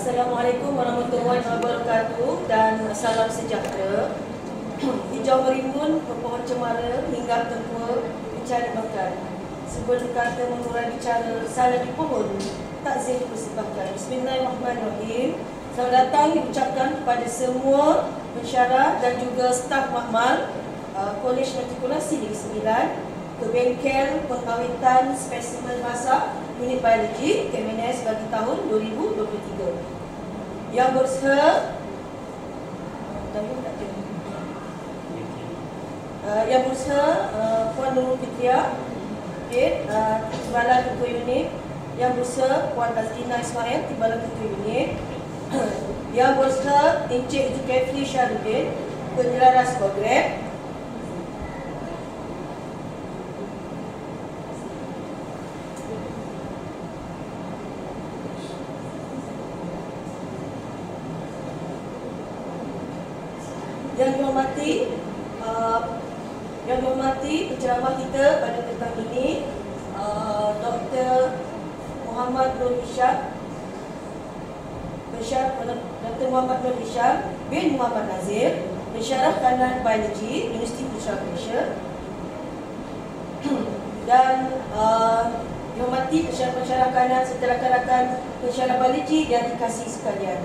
Assalamualaikum warahmatullahi wabarakatuh dan salam sejahtera. Hijau merimbun, berpohon cemara hingga tempua mencari makan. Sebelum kata memulai bicara, salam di pohon, takziah dipersembahkan. Bismillahirrahmanirrahim. Selamat datang diucapkan kepada semua pensyarah dan juga staf makmal Kolej Matrikulasi Negeri 9 ke bengkel pengawitan spesimen basah unit biologi Kemenes bagi tahun 2023. Yang berusaha Puan Nurul Fitria, Timbalan Ketua Unit. Yang berusaha Puan Azlina Ismail, Timbalan Ketua Unit. Yang berusaha Encik Zulkifli Syarudin, Penjelaras Program. Yang dihormati penceramah kita pada petang ini, Dr. Muhammad Nur Hisham, Dr. Muhammad Nur Hisham bin Muhammad Nazir, Pensyarah Kanan Biologi Universiti Putra Malaysia, dan dihormati pensyarah kanan serta rakan-rakan pensyarah biologi yang dikasihi sekalian.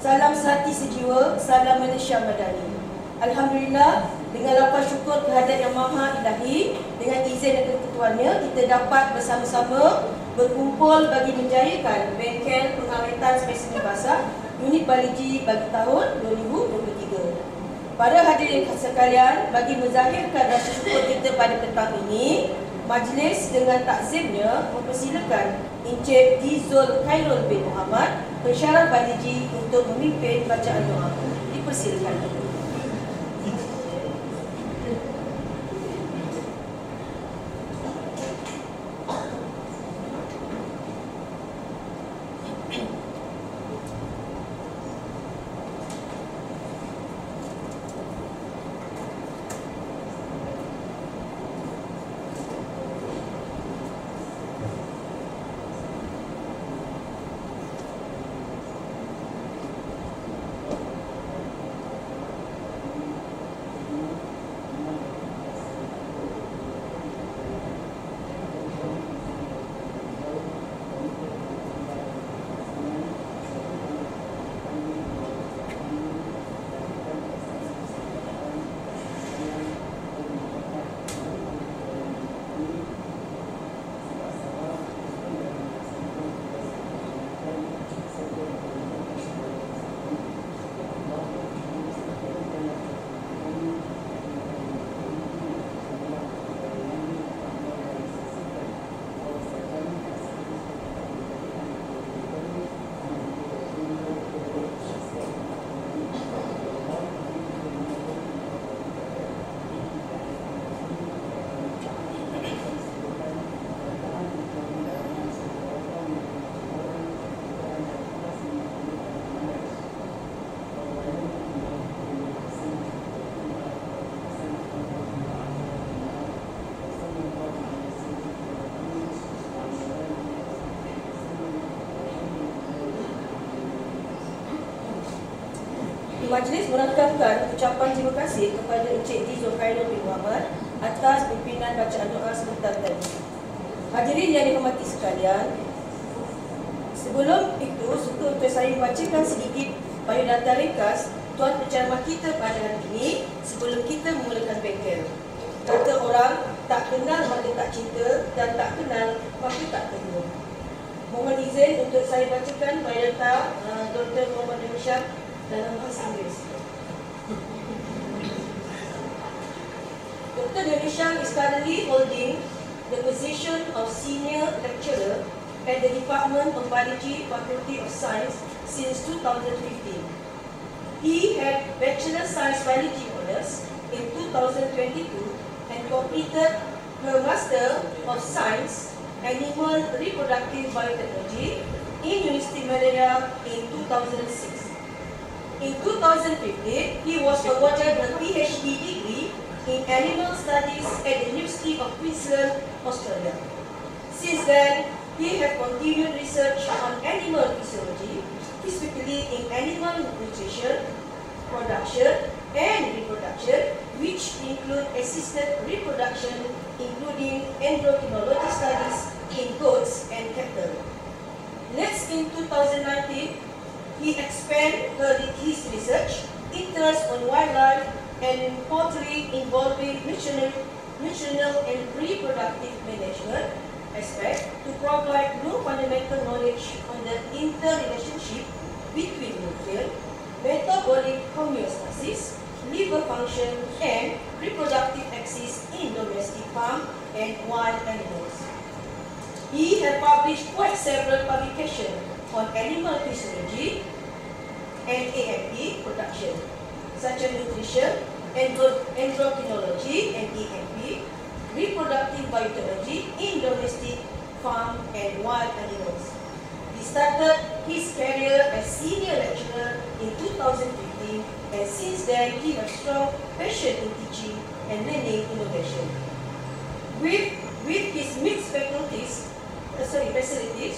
Salam sehati sejiwa, salam Malaysia Madani. Alhamdulillah, dengan lapang syukur kehadirat Yang Maha Ilahi, dengan izin dan ketentuannya, kita dapat bersama-sama berkumpul bagi menjayakan bengkel pengawetan spesimen basah unit biologi bagi tahun 2023. Para hadirin sekalian, bagi menzahirkan rasa syukur kita pada petang ini, majlis dengan takzimnya mempersilakan Encik Dizul Khairul bin Muhammad, pensyarah biologi, untuk memimpin bacaan doa. Dipersilakan. Majlis merakkamkan ucapan terima kasih kepada Encik Dizul Khairul bin Muhammad atas pimpinan bacaan doa sebentar tadi. Hadirin yang dihormati sekalian, sebelum itu suka untuk saya membacakan sedikit biodata ringkas tuan penceramah kita pada hari ini sebelum kita memulakan bengkel. Kata orang, tak kenal maka tak cinta, dan tak kenal maka tak kenal. Mohon izin untuk saya bacakan biodata Dr. Muhammad Nur Hisham dalam bahasa Inggeris. Dr. Nur Hisham is currently holding the position of Senior Lecturer at the Department of Biology, Faculty of Science since 2015. He had Bachelor Science Biology Honours in 2022 and completed her Master of Science Animal Reproductive Biotechnology in University Malaya in 2006. In 2015, he was awarded a PhD degree in Animal Studies at the University of Queensland, Australia. Since then, he has continued research on animal physiology, animal nutrition, production, and reproduction, which include assisted reproduction, including endocrinology studies in goats and cattle. Next, in 2019, he expanded his research interest on wildlife and poultry involving nutritional and reproductive management aspect to provide new fundamental knowledge on the interrelationship between nutrient, metabolic homeostasis, liver function, and reproductive axis in domestic farm and wild animals. He has published quite several publications on animal physiology and AMP production, such as nutrition, endocrinology and AMP, reproductive biotechnology in domestic farm and wild animals. He started his career as senior lecturer in 2015, and since then he has strong passion in teaching and learning innovation. With his mixed facilities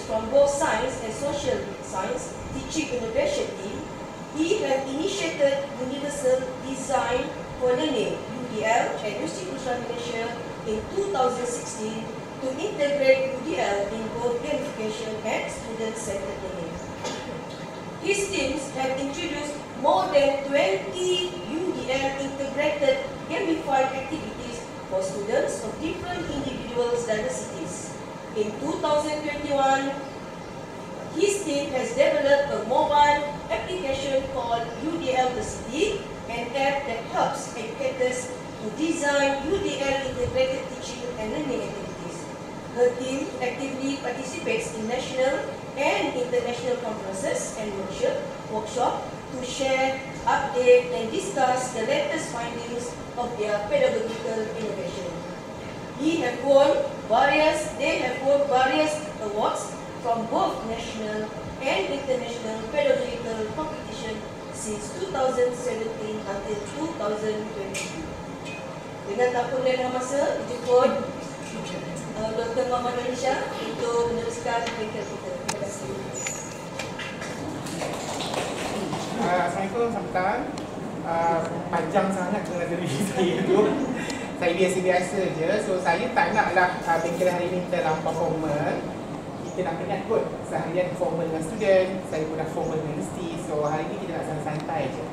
from both science and social science teaching innovation team, he has initiated Universal Design for Learning (UDL) at University of Malaysia in 2016 to integrate UDL in both gamification and student-centered learning. His teams have introduced more than 20 UDL integrated gamified activities for students of different individuals' diversities. In 2021, his team has developed a mobile application called UDL The City, an app that helps educators to design UDL integrated teaching and learning activities. Her team actively participates in national and international conferences and workshops to share, update, and discuss the latest findings of their pedagogical innovation. They have won various awards from both national and international pedagogical competition since 2017 until 2022. Dengan tak perlunya masa, dijemput Dr. Muhammad Alicia untuk meneruskan speaker kita. Terima kasih. Assalamualaikum, sambutan. Panjang sangat pengajaran saya tu. Saya biasa-biasa je. So saya tak naklah bengkel hari ni kita dalam performer. Kita nak penat kot seharian formal dengan student. Saya pun dah formal dengan universiti. So hari ni kita nak santai-santai je.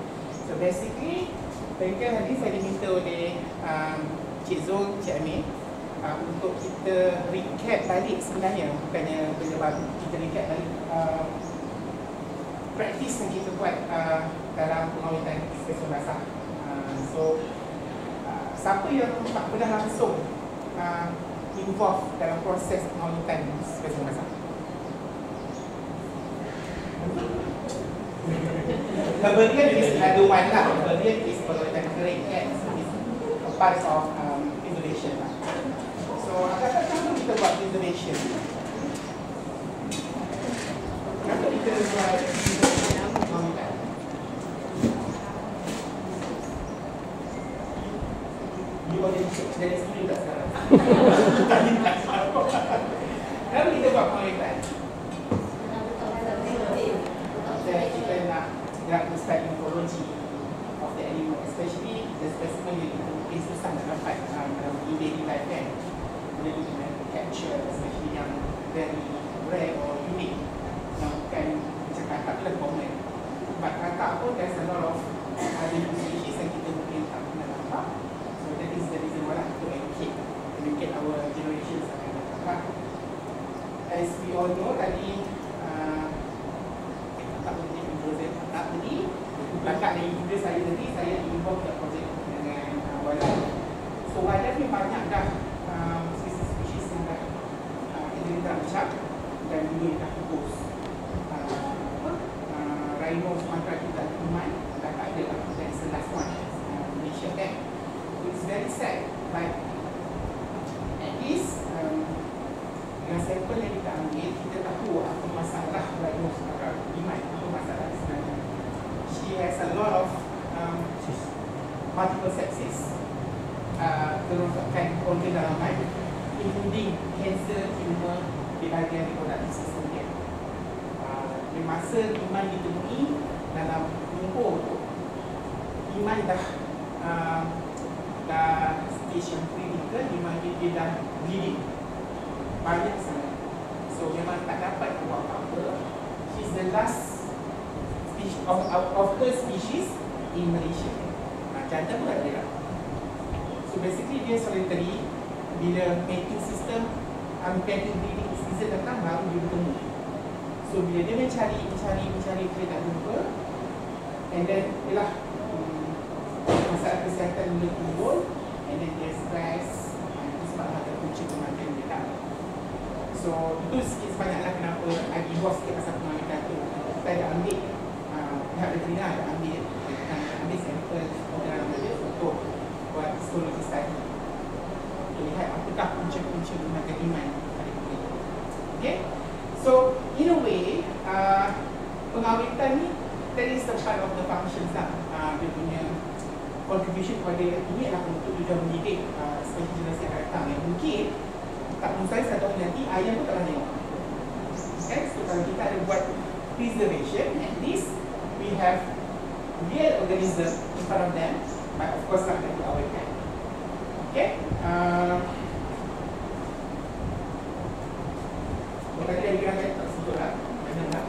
So basically bengkel hari ni saya diminta oleh Cik Zul, Cik Amin untuk kita recap balik sebenarnya. Bukannya benda baru. Kita recap balik praktis yang kita buat dalam pengawitan spesial basah. So siapa yang tak pernah langsung involve dalam proses pengawitan spesial basah? Kemudian is another one lah. Kemudian is pengawitan kering kan. So it's a part of innovation lah. So kenapa kita buat innovation? Kenapa kita buat pengawitan? Dia boleh jadi student tak sekarang? Kenapa kita buat pengawitan? Kita nak understand morphology of the animal, especially the specimen yang kita mungkin susah nak dapat dalam daily life kan. Bila kita nak capture, especially yang very rare or unique, yang bukan macam kakak tu lah common. But kakak pun there's a lot of other species yang kita mungkin tak pernah nampak. So that is the reason why to educate our generations akan datang. As we all know tadi, tak boleh tadi belakang dari video saya tadi, saya involve dalam projek dengan wildlife. So wildlife ni banyak dah spesies yang dah kita dah ucap dan juga dah pupus. Rhino Sumatera kita Kuman dah tak ada lah, that's the last one Malaysia kan. It's very sad, but at least dengan sampel yang kita ambil, kita tahu apa masalah Rhino Sumatera Kuman, apa masalah sebenarnya. She has a lot of multiple sepsis, kerosakan organ dalaman, including cancer, tumor di bahagian reproductive system dia. Di masa iman ditemui, dalam lumpur tu, iman dah stage yang critical, iman dia dah bleeding banyak sangat. So memang tak dapat buat apa-apa. She's the last species of her species in Malaysia. Jantan pun tak ada. So basically dia solitary. Bila mating system, mating breeding season datang, baru dia bertemu. So bila dia mencari, dia tak jumpa, and then ialah masalah kesihatan mula timbul, and then dia stress, itu sebab ada punca kematian dia tak. So itu sikit sebanyaklah kenapa I divorce sikit pasal pengambilan tu. Kita ada ambil pihak veterina ada ambil sampel dalam dia untuk buat histologi study untuk lihat apakah punca-punca kematian iman pada kita. Okay, so in a way pengawitan ni that is the part of the functions lah. Dia punya contribution kepada ini adalah untuk juga mendidik spesies generasi akan datang yang mungkin tak mustahil satu hari nanti ayam pun tak pernah tengok. Okay, so kalau kita ada buat preservation, at least we have real organism in front of them, but of course not going to our hand. Okay, tadi dah dikirakan tak sebut lah, banyak lah.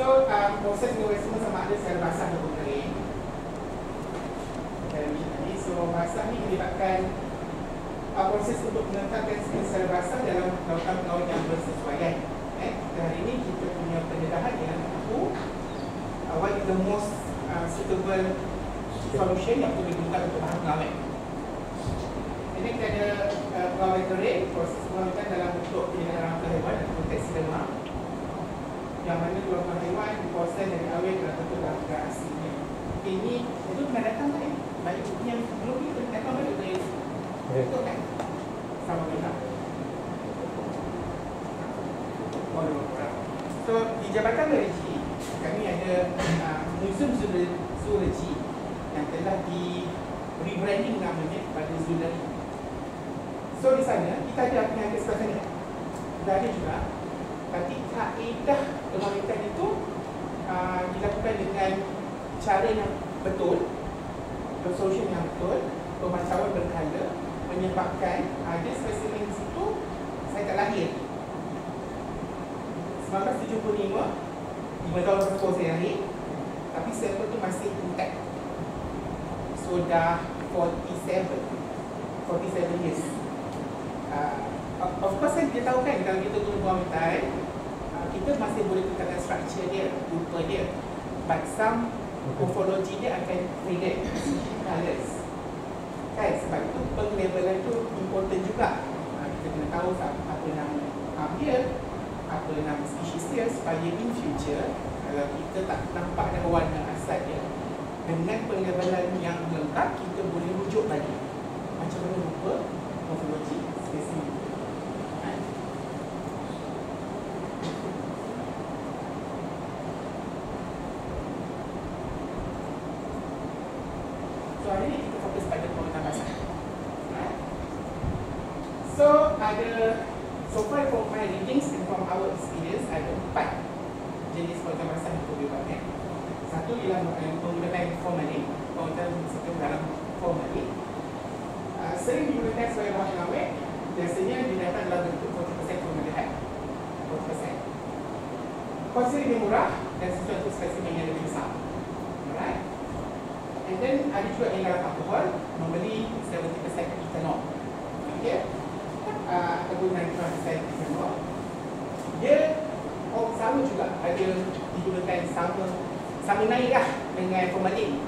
So proses neuralisme sama ada secara basah atau kering. So basah ni melibatkan proses untuk menetapkan secara basah dalam lautan laut yang bersesuaian. Hari ini kita punya pendedahan yang tahu what is the most suitable solution yang boleh digunakan untuk bahan pengawet. Ini kita ada pengawet kering, proses pengawetan dalam bentuk pendedahan rangka hewan dan konteks lemak, yang mana keluarga hewan diproses dan diawet dalam bentuk rangka aslinya. Ini itu pernah datang tak? Baik yang belum ni pernah datang balik dari betul kan? Sama juga. So di Jabatan Zoologi kami ada Museum Zoologi yang telah di rebranding namanya kepada Zoologi. So di sana kita ada apa yang sebelah sana. Kita ada juga, tapi kaedah pengawetan itu dilakukan dengan cara yang betul, solution yang betul, pemantauan berkala, menyebabkan ada spesimen di situ saya tak lahir. 1975, 5 tahun lepas saya lahir, tapi sampel tu masih intact. So dah 47 years. Of course kan kita tahu kan, kalau kita guna pengawetan, kita masih boleh katakan structure dia, rupa dia, but some morfologi dia akan faded, colours. Kan, sebab itu penglabelan itu important juga. Kita kena tahu apa nama dia, apa nama spesies dia, supaya in future kalau kita tak nampak dah warna asal dia, dengan penglabelan yang lengkap kita boleh rujuk lagi macam mana rupa morfologi spesies. So hari ni kita fokus pada pengawetan basah. So ada, so far from my readings and from our experience, ada 4 jenis pengawetan basah yang perlu dibuatkan. Satu ialah menggunakan formalin, pengawetan sistem dalam formalin. Sering digunakan sebagai bahan pengawet, biasanya didapat dalam bentuk 40% formaldehyde. 40%. Kos lebih murah dan sesuai untuk spesimen yang lebih besar. Alright. And then ada juga yang dalam alkohol, membeli 70% ethanol. Okay. Ataupun 95% ethanol. Dia sama juga, ada digunakan sama naik lah dengan formalin.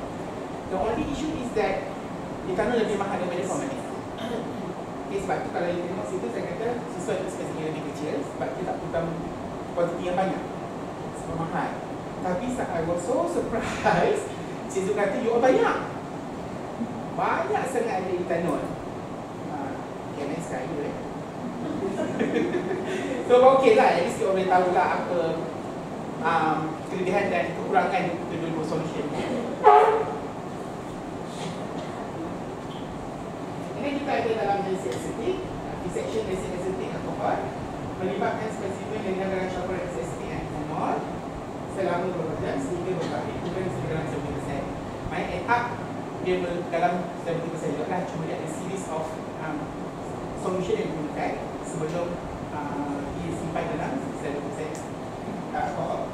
The only issue is that ethanol lebih mahal daripada formalin. Okay, sebab tu kalau you tengok situ saya kata sesuai untuk spesimen yang lebih kecil, sebab kita tak perlukan kuantiti yang banyak, sebab mahal. Tapi I was so surprised, Cizu kata, you banyak sangat ada ethanol. Okay, nice sekali So okey lah, at least kita boleh tahu lah apa kelebihan dan kekurangan kedua-dua solution. Ini kita ada dalam jenis asetik, dissection jenis asetik alkohol, melibatkan spesimen dengan dalam campuran asetik dan ethanol selama lama bekerja sehingga berbalik bukan dalam 70%. Maksudnya end up dia dalam 70% juga lah, cuma dia ada series of solution yang digunakan sebelum disimpan dalam 70% alkohol.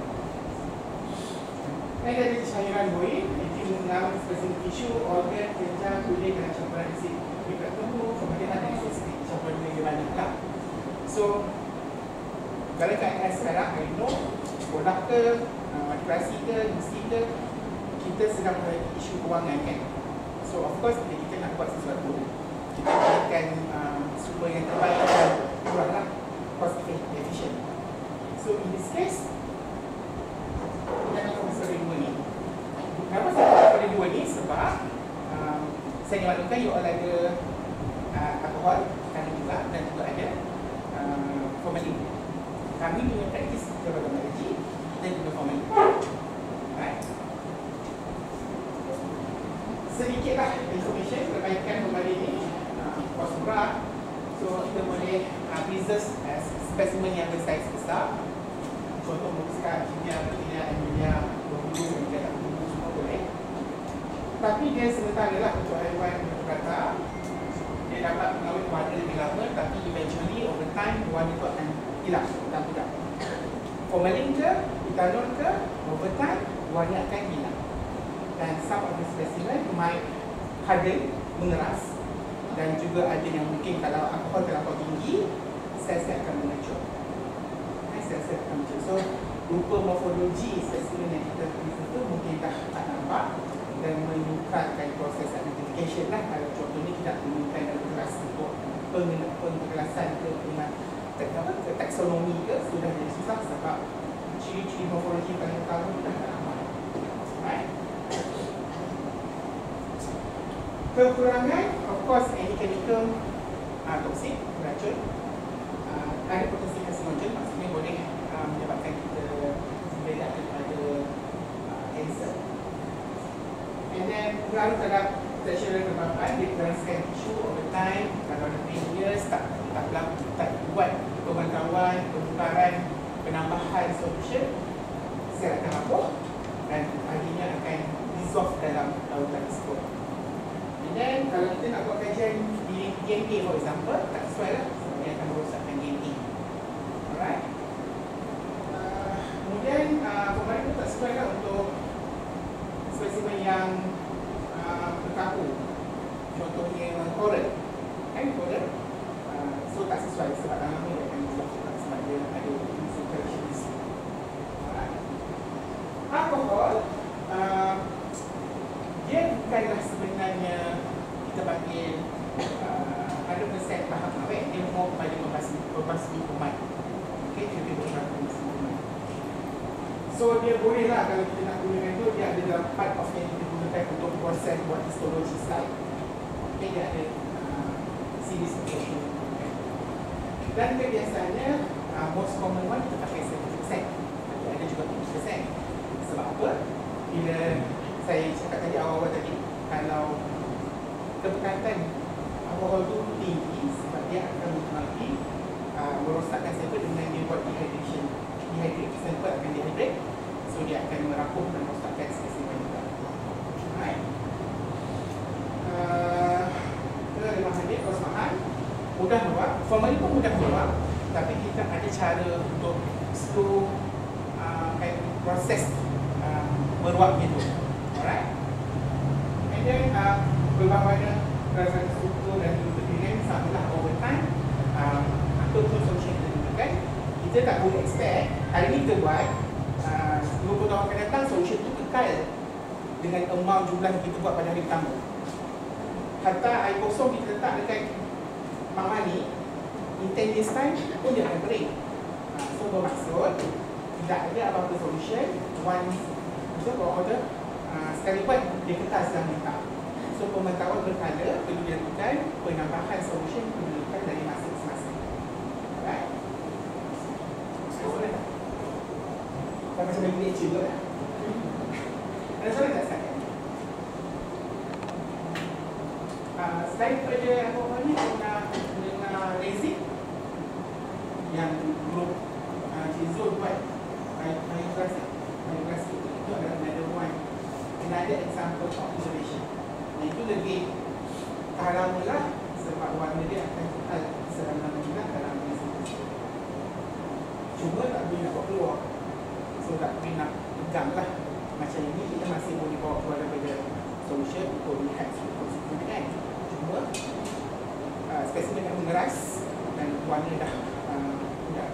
Dan ada cairan buih, itu mengenal spesifik tisu, organ, kelenjar, kulit dengan campuran asid mikro tubuh, kemudian ada spesifik campuran buih yang banyak lah. So, dalam keadaan sekarang, I know, sekolah ke, administrasi ke, industri ke, kita sedang menghadapi isu kewangan kan. So, of course, bila kita nak buat sesuatu, kita gunakan sumber yang terbaik dan kuranglah cost efficient. So, in this case, kita nak pasal dua ni. Kenapa saya nak pada dua ni? Sebab saya maklumkan you all ada alkohol, kan juga, dan juga ada formalin. Kami punya praktis terminologi dan juga formalin. Right? Sedikitlah information perbaikan formalin ni, kos murah. So kita boleh preserve spesimen yang bersaiz besar. Contoh merupakan kimia, amonia, berhubung dan tidak berhubung semua boleh. Tapi dia sementara lah untuk haiwan berkata, dia dapat mengawet warna lebih lama, tapi eventually over time warna itu akan hilang, tak mudah. Formalin ke, etanol ke, over time warna akan hilang. Dan some of the specimen might harden, mengeras, dan juga ada yang mungkin kalau alkohol terlampau tinggi, sel-sel akan mengecur. Sel-sel akan mengecur. So, rupa morfologi spesimen yang kita tulis itu mungkin tak nampak dan menyukarkan proses identification lah. Kalau contohnya kita menggunakan dalam kelas untuk penggelasan ke taksonomi ke, sudah jadi susah sebab ciri-ciri morfologi paling utama dah tak nampak. Right? Kekurangan, of course, any chemical toxic, beracun, ada potensi karsinogen, maksudnya boleh menyebabkan kita berat daripada kanser. And then, pengaruh terhadap sexual kebapan, dia keraskan tisu over time, kalau ada 10 years, tak buat pemantauan, pengukaran, penambahan solution, sel akan hapus dan akhirnya akan dissolve dalam lautan tersebut. And then, kalau kita nak buat kajian di DNA for example, tak sesuai lah, sebab dia akan merosakkan DNA. Alright. Kemudian, formalin pun tak sesuai lah untuk spesimen yang berkaku. Contohnya coral. Kan coral? So tak sesuai sebab dalam ni dia akan disebabkan sebab dia ada insecretionis. Alkohol, dia bukanlah sebenarnya kita panggil 100% tahap awet, dia mau kepada membasmi umat. Okay, dia membasmi umat. So dia boleh lah kalau kita nak gunakan tu, dia ada dalam part of yang kita gunakan untuk proses buat histologi slide. Okay, dia ada series of itu. Dan kebiasaannya, most common one kita pakai 70%. Tapi ada juga 30%. Sebab apa? Bila saya cakap tadi awal-awal tadi, kalau kepekatan alkohol itu tinggi, sebab dia akan mempengaruhi merosakkan sampel dengan dia buat dehydration. Sampel akan dehydrate, so dia akan merapuh dan merosakkan spesimen juga. Alright. Kelemahan dia, kos mahal, mudah keluar. Formalin pun mudah keluar, tapi kita ada cara untuk slow proses meruapnya tu. Alright. And then pelbagai perasaan struktur dan kepentingan samalah over time. Apa pun solusi yang kita gunakan, kita tak boleh expect hari ni kita buat 20 tahun akan datang solusi itu kekal dengan amount jumlah yang kita buat pada hari pertama. Harta air kosong kita letak dekat mama ni, in 10 years time pun dia akan kering. So bermaksud tidak ada apa-apa solution once kita order sekali buat dia kekal sedang minta. So pemantauan berkala perlu dilakukan, penambahan solution perlu dilakukan dari masa ke masa. Alright. Boleh tak? Tak macam bagi lecture juga tak? Ada soalan tak sekarang? Selain daripada apa ni, dengan resin yang grup Cizul buat biogas another example of observation. Dan itu lebih tahan lama lah sebab warna dia akan kekal selama juga dalam masa itu. Cuma tak boleh nak bawa keluar. So tak boleh nak pegang lah. Macam ini kita masih boleh bawa keluar daripada solution untuk lihat struktur kan. Cuma spesimen yang mengeras dan warna dah tidak.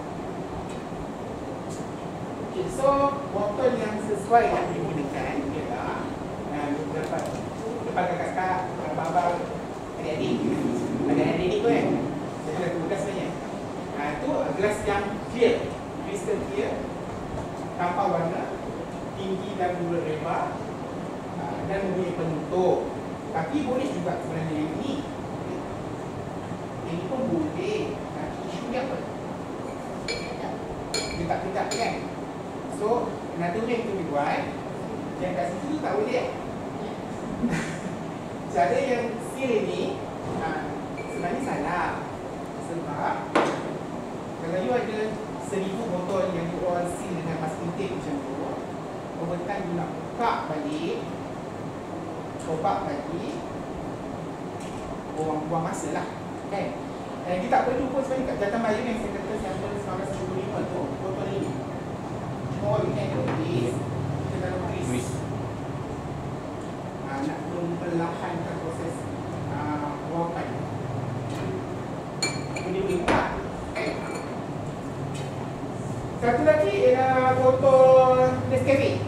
Okay, so botol yang sesuai yang digunakan ialah beberapa depan kakak-kakak, abang-abang, adik-adik. Adik-adik tu kan, saya ada tugas sebenarnya. Itu gelas yang clear, crystal clear, tanpa warna, tinggi dan bulat lebar, dan mempunyai penutup. Tapi boleh juga sebenarnya yang ini. Ini pun boleh. Isu dia apa? Ketak-ketak kan? So, another way to buat yang kat situ tak boleh. Cara yang seal ni sebenarnya salah. Sebab kalau you ada 1000 botol yang you all seal dengan masking tape macam tu, over time you nak buka balik, coba lagi, buang masa lah kan. Dan kita tak perlu pun sebenarnya kat Jatan Melayu yang saya kata sampel 1975 tu, botol ni all you can do is kita taruh grease. Nak memperlahankan proses buangan. Boleh buat. Satu lagi ialah botol Nescafe.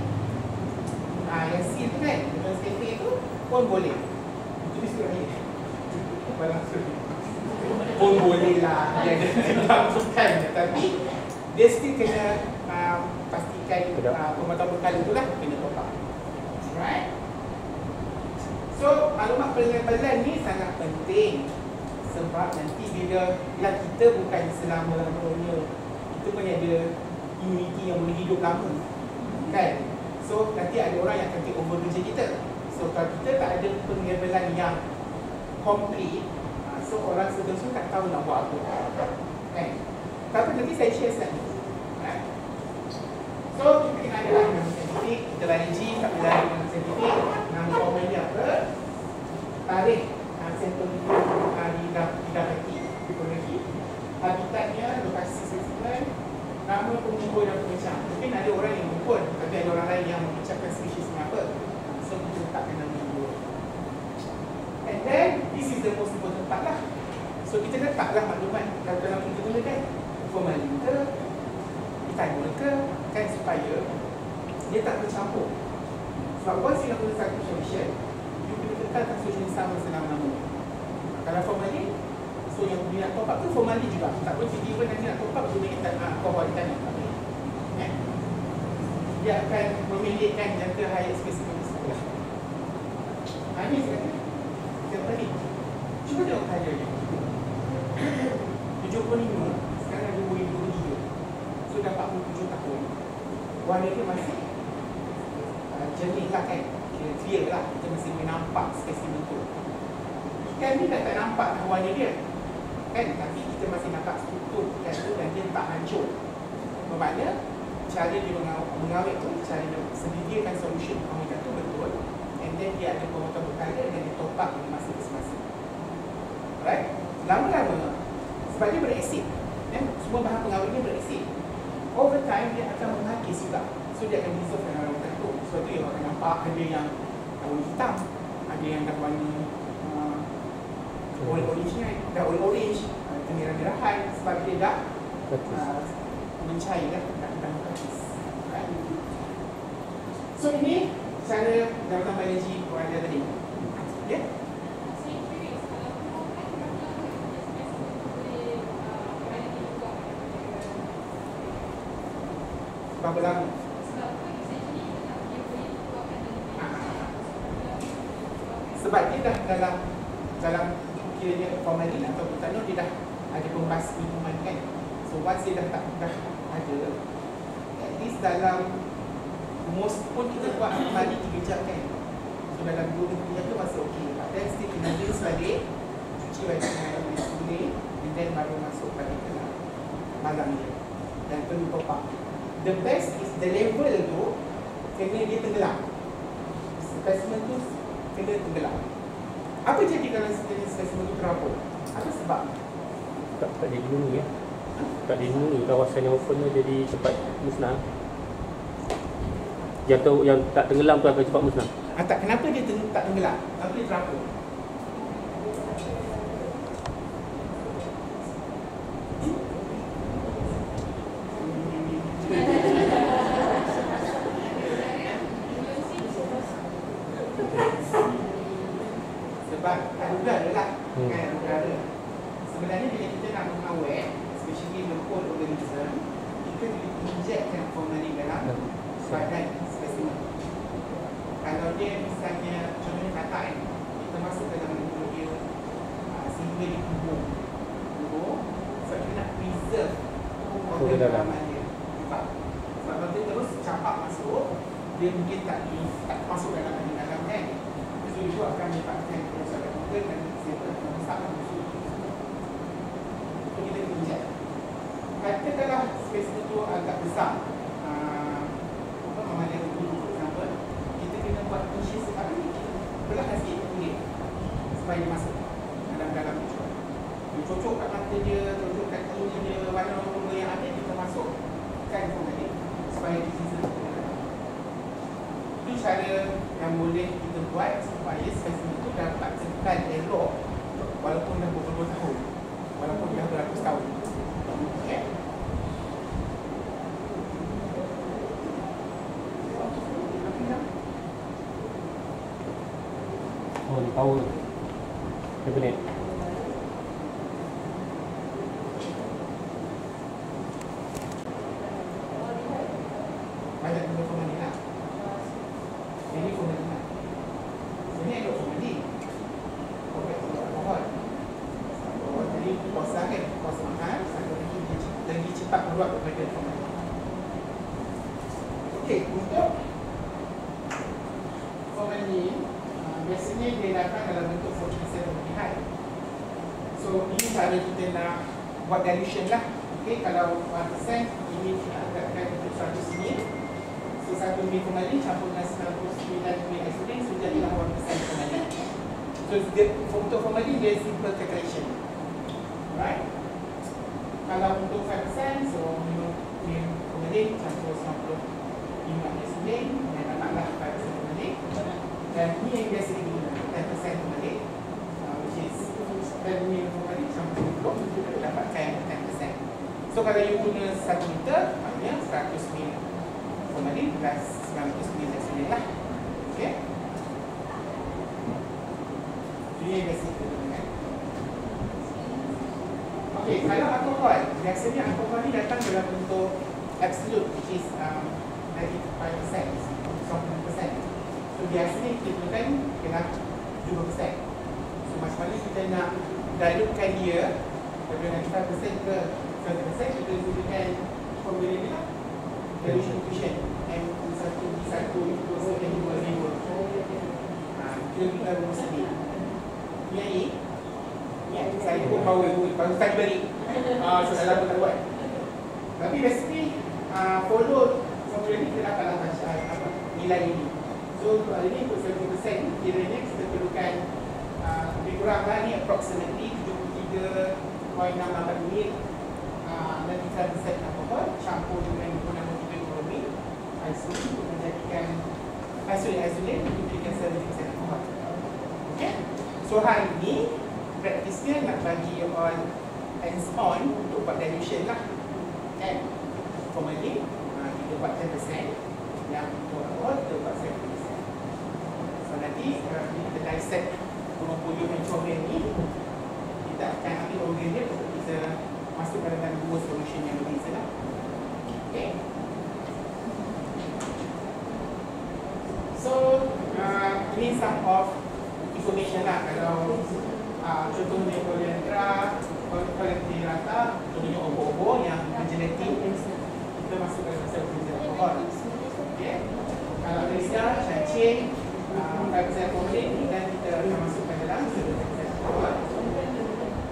Yang seal tu kan, botol Nescafe tu pun boleh. Itu disebut ni. Pun boleh lah. Dia ada bukan, tapi dia still kena pastikan pemotong bekal tu lah kena top up. Alright. So, maklumat pelan-pelan ni sangat penting. Sebab nanti bila kita bukan selama-lamanya, kita pun ada immunity yang boleh hidup lama kan? So, nanti ada orang yang akan take over kerja kita. So, kalau kita tak ada pengebelan yang complete, so orang seterusnya tak tahu nak buat apa kan? Tapi nanti saya share sekali. So, kita ada nama saintifik, kita ranji, tak boleh lari nama saintifik, nama formalnya apa, tarikh sampel itu didapati, dipelajari, habitatnya, lokasi spesimen, nama pengumpul dan pemecah. Mungkin ada orang yang mengumpul, tapi ada orang lain yang mengucapkan spesies ni apa. So, kita letakkan nama dua. And then, this is the most important part lah. So, kita letaklah maklumat dalam kita guna kan, formalin ke, etanol ke, kan, supaya dia tak bercampur. Sebab once you nak guna satu solution, you kena kekalkan solution sama selama-lama. Kalau formalin, so yang dia nak top up tu formalin juga. Tak boleh tiba-tiba nanti nak top up guna alkohol etanol. Tak boleh. Dia akan memilihkan jangka hayat spesimen tersebut. Ini sebenarnya yang tadi. Cuba tengok kaya dia. 75, sekarang ada 2023. So dah 47 tahun. Warna dia masih jernih lah kan. Clear lah. Kita masih boleh nampak spesimen tu. Ikan ni dah tak nampak dah warna dia kan, tapi kita masih nampak struktur ikan tu dan dia tak hancur. Bermakna cara dia mengawet tu, cara dia sediakan solution ikan tu betul, and then dia ada pemotong berkala dan dia top up dengan masa masing-masing. Alright? Lama-lama sebab dia beraksid kan, semua bahan pengawetnya beraksid, over time dia akan menghakis juga. So dia akan dissolve dengan warna tu. Sebab tu yang akan nampak ada yang warna hitam, ada yang dah warna orange ni, dah orange, kemerah-merahan sebab dia dah mencair dah menghakis. So ini cara Jabatan Biologi Perangai tadi. Ya? Berapa lama? Sebab dia dah dalam kiranya formalin atau etanol, dia dah ada pembas minuman kan. So once dia dah ada, at least dalam most pun kita buat kembali 3 jam kan. So dalam 2-3 jam tu masih okey. Then still kena rinse balik, cuci balik dengan air sungai, and then baru masuk balik ke malam dia. Dan perlu top up. The best is the level tu kena dia tenggelam. spesimen tu kena tenggelam. Apa jadi kalau sekiranya spesimen tu terapung? Apa sebab? Tak dilindungi ya. Tak dilindungi, kawasan yang open tu jadi cepat musnah. Yang tak tenggelam tu akan cepat musnah. Tak, kenapa dia tak tenggelam? Kenapa dia terapung? Sebab tak udara lah, kan, udara. Sebenarnya bila kita nak mengawet, especially the whole organism, kita boleh injectkan formalin dalam badan spesimen. Kalau dia misalnya, contohnya kata kan, kita masuk ke dalam mulut dia sehingga dia kubur. Sebab kita nak preserve organ dalaman dia. Sebab kalau dia terus capak masuk, dia mungkin tak masuk dalam dalam kan. So itu akan menyebabkan kerosakan organ dan kita akan merosakkan musuh. So kita inject. Katakanlah spesimen tu agak besar, apa dia dulu example, kita kena buat incision sebab ni belakang sikit kulit supaya dia masuk dalam tu. Dia cocok kat mata dia, cocok kat telinga dia, warna-warna yang ada kita masukkan formalin supaya disease tu. Itu cara yang boleh kita buat supaya spesimen tu dapat kekal elok walaupun dah berpuluh tahun, walaupun dah beratus tahun. Okay. Oh, ni power. Cabinet. Banyak guna formalin lah. Ini formalin lah. Ini elok formalin. Obat alkohol. Jadi kuasa kan, kuasa mahal, satu lagi cepat keluar daripada formalin. Okey, untuk formalin biasanya dia datang dalam bentuk 40% formaldehyde. So ini cara kita nak buat dilution lah. Okey, kalau 1% ini kita angkatkan untuk 100 ml. So 1 ml formalin campur dengan 99 ml isolin, so jadilah 1% formalin. So untuk formalin dia simple calculation. Alright. Kalau untuk 5%, so 5 ml formalin campur 95 ml isolin, dan dapatlah 5% formalin. Dan ini yang biasa digunakan 10% formalin, which is 10 ml formalin campur 10, kita dapatkan 10%. So kalau you guna 1 liter, maknanya 100 ml formalin plus 900 ml isolin lah. Okay. Ini yang biasa kita gunakan. Okay, kalau alkohol, biasanya alkohol ni datang dalam bentuk absolute, which is 95%, 90%. So biasanya kita gunakan kena 7%. So macam mana kita nak dilutekan dia daripada 95% ke 100%, kita gunakan formula ni lah, dilution coefficient M1, D1, D2, N2, N2. Kita guna rumus ni. Ni saya pun baru tadi balik. So dah lama tak buat. Tapi basically follow formula ni, kita dapatlah nilai ini. So untuk hari ni untuk 70% kiranya kita perlukan lebih kurang lah ni approximately 73.68 ml dan 3% alkohol campur dengan 263 ml isolin untuk menjadikan isolin menjadikan 70% alkohol. Okay. So hari ni praktisnya nak bagi all hands on untuk buat dilution lah. And formalin kita buat 10%, yang untuk alkohol kita buat 70%. So nanti kita dissect portfolio mencomen ni, kita akan ambil organ dia untuk kita masukkan dalam dua solution yang berbeza lah. Okay. So ini some of information lah. Kalau contohnya kolesterol rata, contohnya obo-obo yang genetik, kita masukkan dalam sel alkohol. Okay. Kalau Malaysia, cacing, sel formalin, dan kita akan masukkan dalam sel alkohol.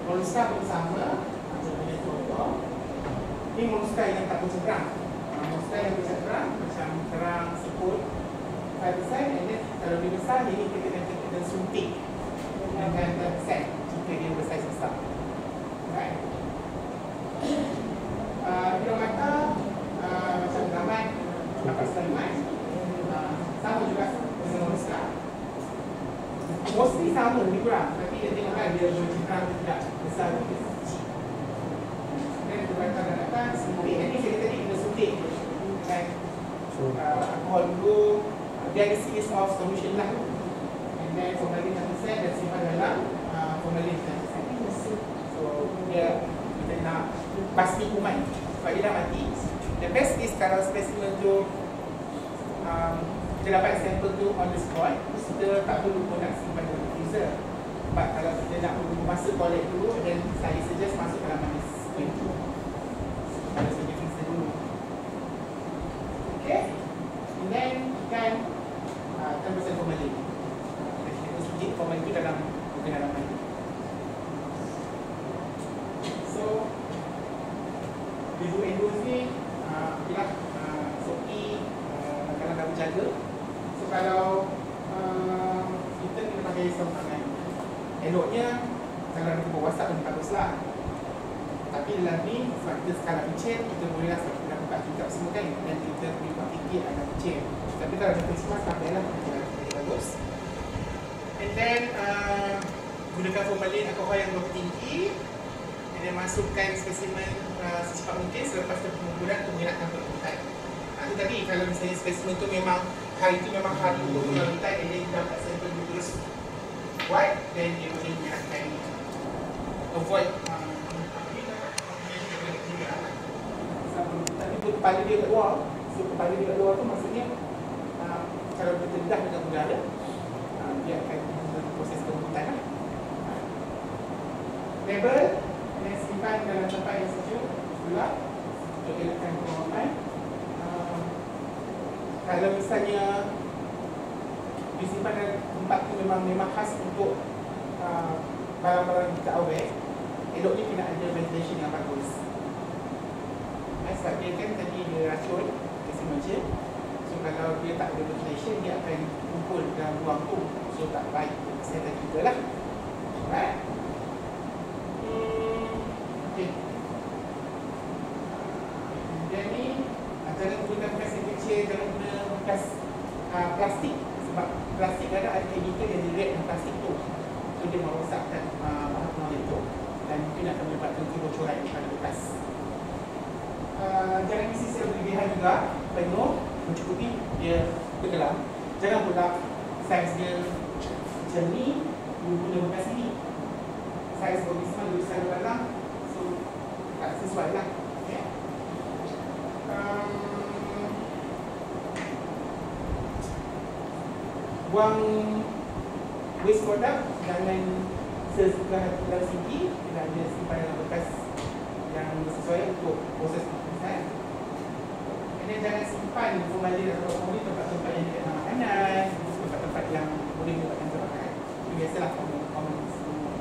Moluska pun sama, contohnya contoh. Ini moluska yang tak bercebrang. Moluska yang bercebrang macam kerang, seput, 5%, and then kalau dia besar, jadi kita kena suntik dengan set jika dia bersaiz besar. Right? Hidung mata macam gambar dapat selamat, sama juga dengan manusia. Mostly sama, lebih kurang, tapi dia tengokkan dia bercitra atau tidak, besar atau kecil. Dan kita datang suntik. Jadi saya tadi kita suntik dengan alkohol dulu. Dia ada series of solution lah. And then formalin 1% dan simpan dalam formalin 1%. So dia kita nak pasti kuman sebab dia dah mati. The best is kalau specimen tu kita dapat sampel tu on the spot, kita tak perlu pun nak simpan dalam freezer. Sebab kalau kita nak masa collect dulu, dan saya suggest masuk dalam manis tu. Kalau saja freezer dulu. Okay. And then ikan 10% formalin. Kita sedikit formalin tu dalam dalaman. So review and dose ni ialah SOPI kalau nak berjaga. So kalau kita kena pakai sarung tangan, eloknya kalau nak buat WhatsApp pun baguslah. Tapi dalam ni sebab kita skala kecil, kita bolehlah sebab kita buka tingkap semua kan, dan kita boleh buat fikir agak kecil. Tapi kalau ada Christmas tak payahlah, bagus. And then gunakan formalin alkohol yang bertinggi, and then masukkan spesimen secepat mungkin selepas pengukuran untuk mengelakkan perbutan. Itu tadi kalau misalnya spesimen tu memang hari itu memang hari untuk pengukuran, and then dapat sampel terus white, then dia boleh mengelakkan avoid kepala dia kat luar. So kepala dia kat luar tu maksudnya kalau kita dedah dengan udara, dia akan proses pembuatan lah. Label dan simpan dalam tempat yang sejuk pula untuk elakkan penguapan. Kalau misalnya disimpan dalam tempat tu memang khas untuk barang-barang kita awet, eloknya kena ada ventilation yang bagus. Sebab dia kan tadi dia racun, dia so kalau dia tak ada ventilation, dia akan kumpul dalam ruang tu, so tak baik untuk kesihatan kita lah. Alright. Okay. Dan ni jangan guna bekas yang kecil, jangan guna bekas plastik. Sebab plastik kadang ada chemical yang direct dengan plastik tu, so dia merosakkan bahan-bahan itu dan mungkin akan menyebabkan kebocoran pada bekas. Jangan isi secara berlebihan juga, penuh, mencukupi, dia bergelam. Jangan pula saiz dia macam ni, guna bekas ni. Saiz bagi semua lebih besar dalam, so tak sesuai lah. Okay. Buang waste product, jangan sesuka hati dalam segi, kita ada simpan dalam bekas yang sesuai untuk proses pembuatan. Dan jangan simpan formalin atau formalin tempat-tempat yang dekat dengan makanan, tempat-tempat yang boleh menyebabkan kebakaran. Itu biasalah common semua.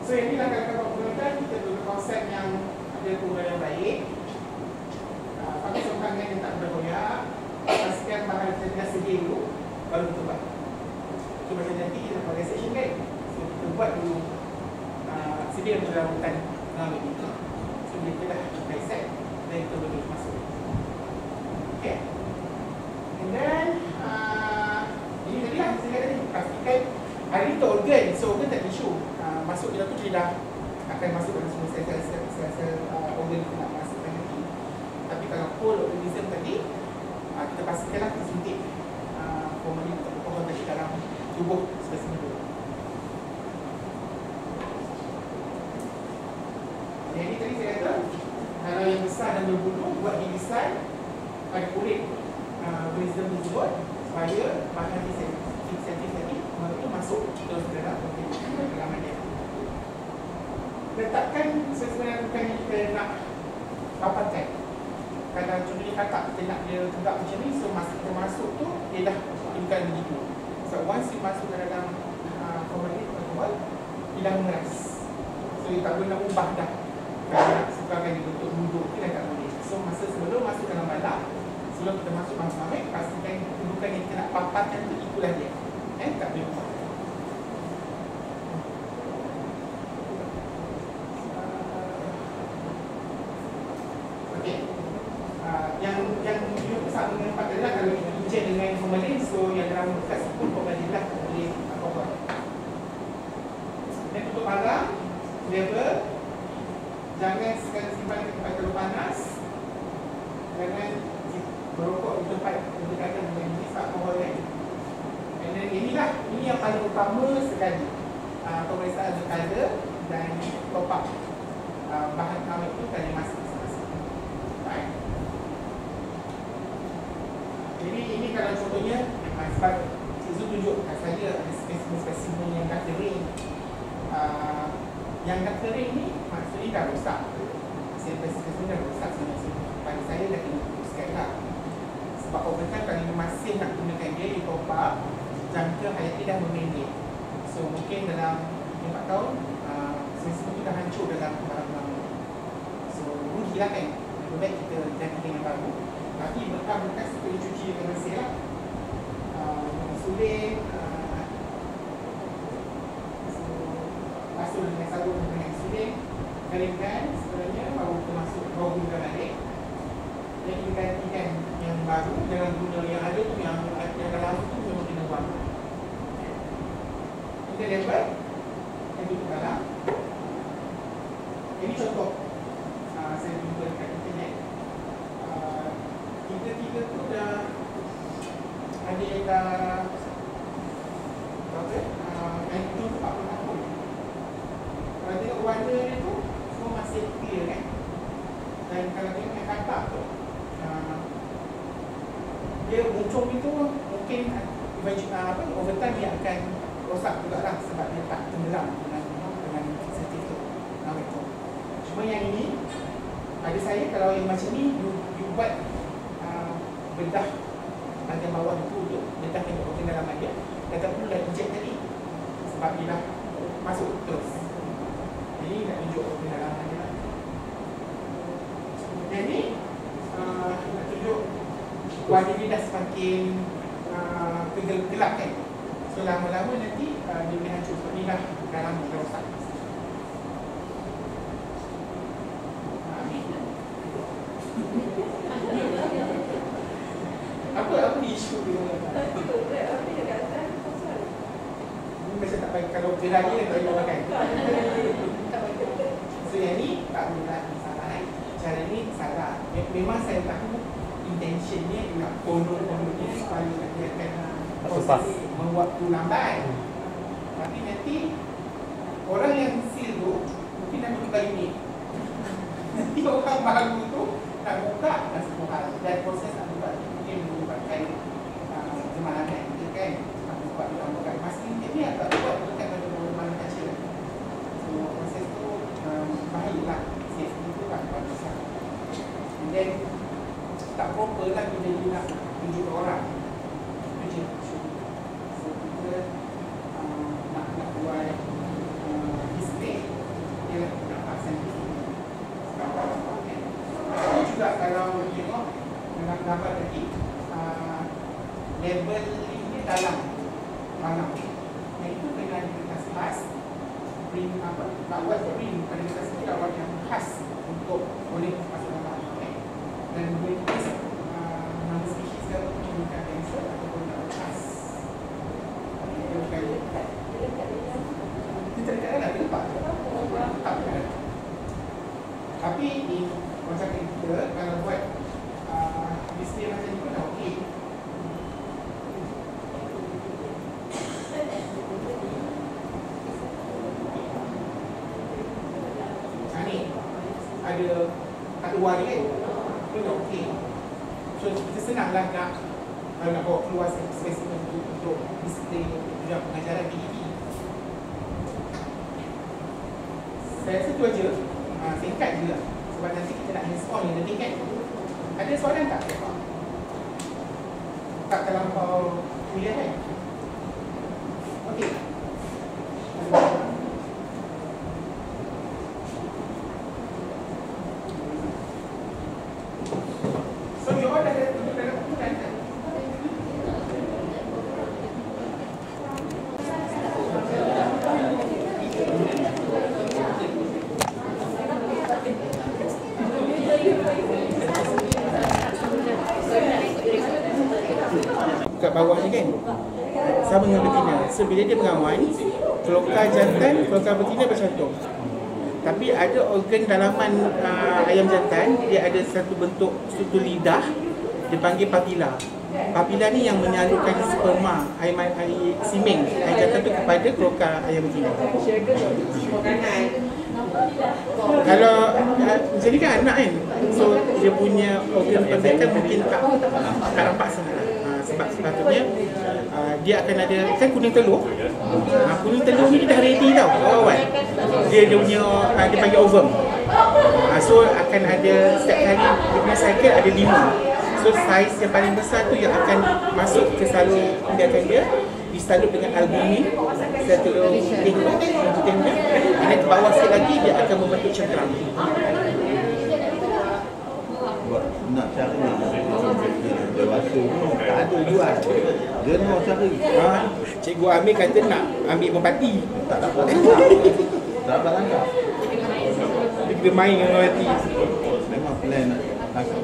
So yang inilah kalau pembuatan, kita perlu konsep yang ada perubahan yang baik. Pakai sarung tangan yang tak bergoyak, pastikan bahan kita dah sedia dulu, baru kita buat. So macam nanti kita pakai session kan, so kita buat dulu sedia dalam hutan dengan begitu. So bila kita dah pakai set, dan kita boleh masuk. Okay. And then ini tadi lah saya kata ni, pastikan hari itu organ, so organ tak isu. Masuk dalam tu dia dah akan masuk dalam semua sel-sel organ kita nak masukkan nanti. Tapi kalau whole organism tadi, kita pastikanlah kita suntik formalin atau alkohol tadi dalam tubuh spesimen dulu. Yang ini tadi saya kata, kalau yang besar dan berbulu, buat gigisan pada kulit organism tersebut supaya bahan sensitif tadi itu masuk terus ke dalam dalaman dia. Letakkan spesimen bukan yang kita nak rapatkan. Kalau contohnya katak kita nak dia tegak macam ni, so masa kita masuk tu dia dah bukan begitu. So once you masuk ke dalam formalin alkohol, dia dah mengeras. So dia tak boleh nak ubah dah. Kalau nak sukakan dia bentuk duduk tu dah tak boleh. So masa sebelum masuk dalam balak, sebelum kita masuk masuk amik, pastikan Okey. Yang sama dengan empat adalah kalau kita ujian dengan formalin, so yang dalam bekas pun formalin lah boleh apa buat. Dan tutup pagar, level, jangan sekali simpan di tempat terlalu panas, jangan merokok di tempat berdekatan dengan hisap alkohol kan. Dan ini yang paling utama sekali, pemeriksaan berkala dan top up bahan kawin itu kali masing-masing. Baik. Jadi ini kalau contohnya sebab Cikgu tunjuk kat saya ada spesimen yang dah kering. Yang dah kering ni maksudnya dah rosak. Spesimen dah rosak sebenarnya. Pada saya dah kena teruskan lah. Sebab orang kan kalau masih nak gunakan dia di top up, jangka hayati dah memendek. So mungkin dalam 4 tahun spesimen tu dah hancur dalam barang lama. So rugilah kan. Lebih baik kita ganti dengan baru. Tapi bekas-bekas kita dicuci dengan bersih lah. Suling, basuh dengan sabun dengan suling, keringkan sebenarnya baru kita masuk baru guna balik. Dan kita gantikan yang baru, jangan guna yang ada tu, yang lama tu memang kena buang. Kita label yang tutup dalam. Ini contoh saya jumpa dekat internet. Tiga-tiga tu dah ada yang dah yang tu 40 tahun. Kalau tengok warna dia tu semua masih clear kan. Dan kalau tengok yang katak tu dia muncung itu mungkin over time dia akan rosak juga lah sebab dia tak tenggelam dengan sensitif tu. Cuma yang ini ada saya kalau yang macam ni you buat bedah bahagian bawah itu untuk dedahkan organ dalaman dia. Dan tak perlu dah inject tadi sebab dia dah masuk terus. Jadi nak tunjuk organ dalaman dia lah. Yang ni nak tunjuk warna dia dah semakin gelap kan. So lama-lama nanti dia boleh hancur. Sebab ni dah lama dah rosak. Apa isu dia? Macam tak bagi kalau gerai dia tak boleh makan. So yang ni tak boleh salah kan. Cara ni salah. Memang saya tahu intentionnya nak konon-konon ni supaya dia akan proses waktu lambat. Tapi nanti orang yang seal tu mungkin nak buka ini. Nanti orang baru tu nak buka dan semua hal. Dan proses nak buka mungkin menyebabkan kemalaman kita kan. Nak buka dalam buka masker ni agak buat dekat pada orang kecil. So proses tu baiklah. Safety tu tak buat besar. And then tak proper lah kita nak tunjuk orang. Itu je. So kita nak buat display dia nak pasang ini juga kalau tengok dengan gambar tadi label ini dalam malam yang itu dengan kertas khas print apa nak buat print pada kertas ini awal yang khas untuk boleh masuk dalam dan boleh tulis nama spesies ke menggunakan pensel ataupun nama khas. Kita dekat lah, dia letak tak. Tapi ni macam kita kalau buat display macam ni pun dah okey. Ni ada kat luar ni kan, tu dah okey. So kita senanglah nak kalau nak bawa keluar spesimen untuk display tujuan pengajaran PET. Saya rasa tu aja. Singkat je lah. Sebab nanti kita nak hands-on yang lebih kan. Ada soalan tak? Tak terlampau kuliah kan? Okey. So you all dah tunjuk dalam buku kan? kat bawah ni kan. Sama dengan betina. So bila dia berawan, kelokar jantan, kelokar betina bercantum. Tapi ada organ dalaman ayam jantan, dia ada satu bentuk struktur lidah, dipanggil papila. Papila ni yang menyalurkan sperma, air semen ayam jantan tu kepada kelokar ayam betina. Kalau macam ni kan anak kan, so dia punya organ pembekan mungkin tak nampak sangat. Sebab sepatutnya dia akan ada, kan kuning telur. Kuning telur ni dah ready tau kawan. Dia punya dia panggil ovum. So akan ada setiap kali dia punya cycle ada 5. So saiz yang paling besar tu yang akan masuk ke salur pembiakan dia, disalut dengan albumin, sel telur putih dia. Dan ke bawah sikit lagi dia akan membentuk cengkeram. Nak cari dewasa tak ada jual. Dia nak cari. Cikgu Amir kata nak ambil merpati. Tak dapat. Tak dapat langkah. Dia main dengan merpati. Memang plan nak tangkap.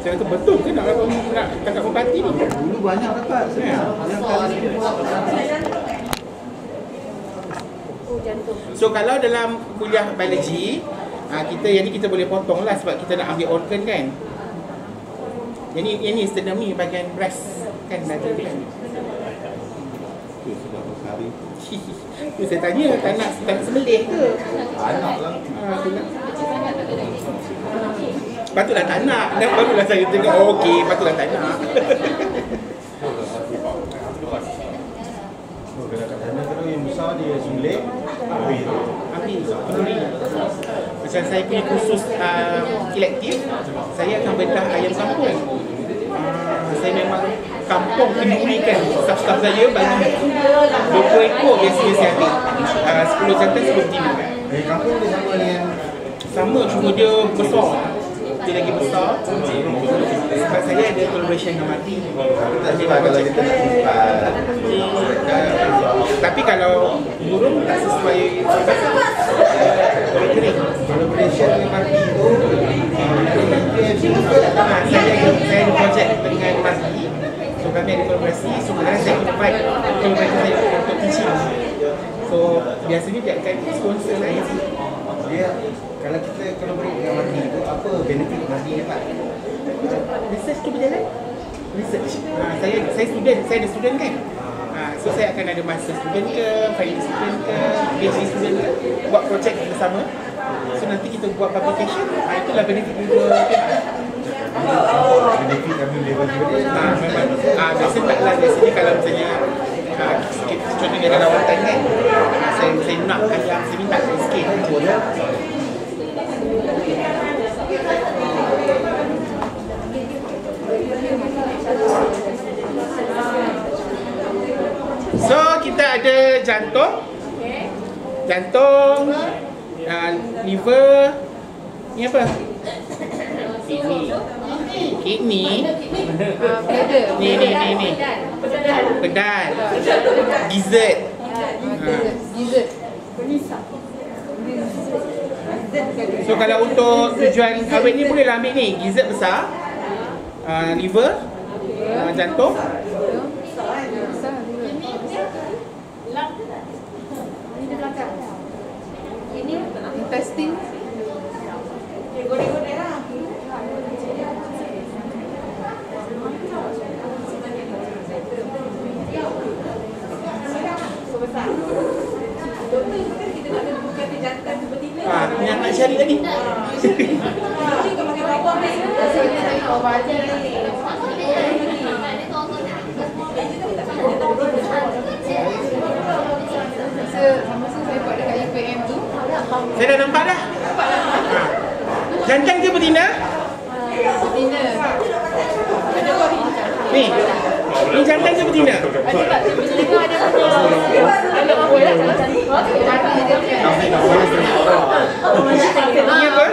Saya kata betul ke nak tangkap merpati ni? Dulu banyak dapat. Yang kali So kalau dalam kuliah biologi, kita boleh potong lah sebab kita nak ambil organ kan. Ini sternum ni bahagian breast kan dada kan. tu sudah bersari. Tu saya tanya tak nak sembelih ke? Anak lah. Patutlah tak nak. Dan barulah saya tengok okey, patutlah tak nak. Kalau kat sana tu yang besar dia sembelih, ambil. Macam saya punya kursus elektif, saya akan bedah ayam kampung. Saya memang kampung kendurikan staff-staff saya bagi 20 ekor biasanya saya ambil. 10 jantan 10 betina. Kampung dia sama dengan Sama, cuma dia besar. Dia lagi besar. Sebab saya ada collaboration dengan Mati. tak sebab kalau kita nak simpan. Tapi kalau burung tak sesuai kering. Collaboration dengan Mati tu Saya ada projek dengan Mati. So kami ada kolaborasi. So kadang-kadang saya invite collaborator saya untuk teaching. So biasanya dia akan sponsor saya. dia kalau kita collaborate dengan Mati tu apa benefit Mati dapat? Research tu berjalan. Research. Saya student, saya ada student kan. So saya akan ada master student ke, final student ke, PhD student ke, buat projek bersama. So nanti kita buat publication. Itulah benefit dua pihak. Benefit kami level dia. Memang biasa taklah, biasanya kalau misalnya contohnya dalam rawatan kan, saya nak ayam, saya minta sikit. So kita ada jantung, liver, ni apa? Kidney, ni, pedal, gizzard. So kalau untuk tujuan awet ni bolehlah ambil ni, gizzard besar, liver, jantung. Intestine. Yang nak cari tadi. Masa saya buat dekat UPM tu, Saya dah nampak dah. Jantan ke betina? betina. Ada buah bincang. Ni jantan ke betina? Ada tak? Betina ada buah lah. Ni apa?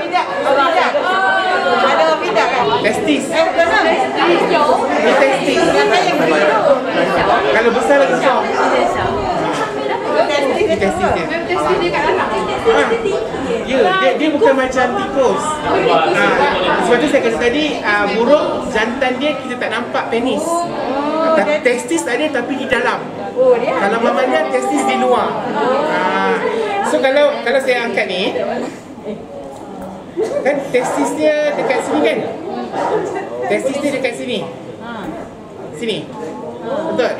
Ada bidak kan? Testis. Hijau. Ni testis. Kalau besar lagi besar. Ni testis dia. Testis dia kat anak. Ya, dia bukan macam tikus. Sebab Sebab tu saya kata tadi, burung jantan dia kita tak nampak penis. Testis ada tapi di dalam. Kalau mamalia testis di luar. So kalau saya angkat ni, kan testis dia dekat sini kan? Testis dia dekat sini. Sini. Betul?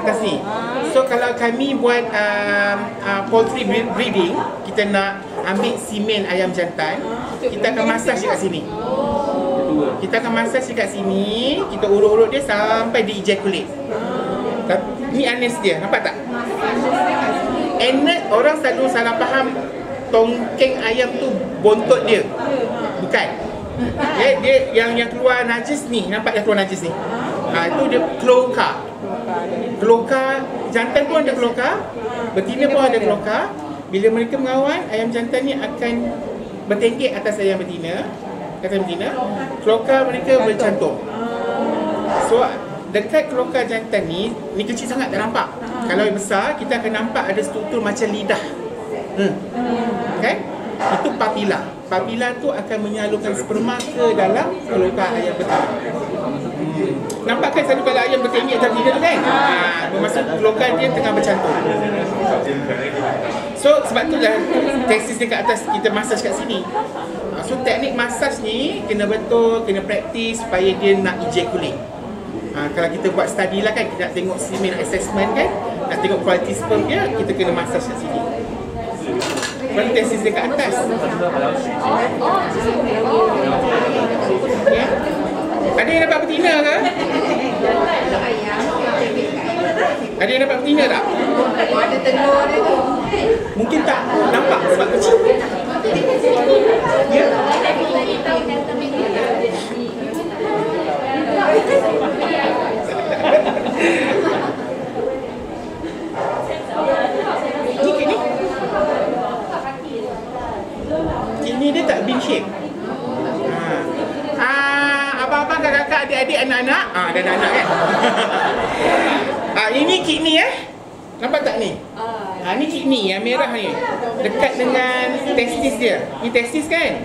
Atas ni. So kalau kami buat poultry breeding, kita nak ambil semen ayam jantan, kita akan massage dekat sini. Kita akan massage dekat sini, kita urut-urut dia sampai dia ejaculate. Ni anus dia, nampak tak? Anus, orang selalu salah faham tongkeng ayam tu bontot dia. Bukan. Dia yang keluar najis ni, nampak yang keluar najis ni? Itu dia cloaca. Cloaca, jantan pun ada cloaca, betina pun ada cloaca. Bila mereka mengawan, ayam jantan ni akan bertengkek atas ayam betina. Cloaca mereka bercantum. So dekat cloaca jantan ni kecil sangat tak nampak. Kalau yang besar, kita akan nampak ada struktur macam lidah. Kan? Itu papila. Papila tu akan menyalurkan sperma ke dalam cloaca ayam betina. Nampak kan selalu kalau ayam bertengik atas lidah tu kan? Bermaksud cloaca dia tengah bercantum. So sebab tu lah testis dia kat atas, kita massage kat sini. So teknik massage ni kena betul, kena praktis supaya dia nak ejaculate. Kalau kita buat study lah kan, kita nak tengok semen assessment kan, nak tengok quality sperm dia, kita kena massage kat sini. Kalau testis dia kat atas. Ya. Ada yang dapat betina ke? Ada yang dapat betina tak? Ada telur dia tu. Mungkin tak nampak sebab kecil. Ya. Kini dia tak bean shape. Abang-abang, kakak-kakak, adik-adik, anak-anak. Ada anak kan? Ini kidney Nampak tak ni? Ni kidney yang merah ni. Dekat dengan testis dia. Ni testis kan?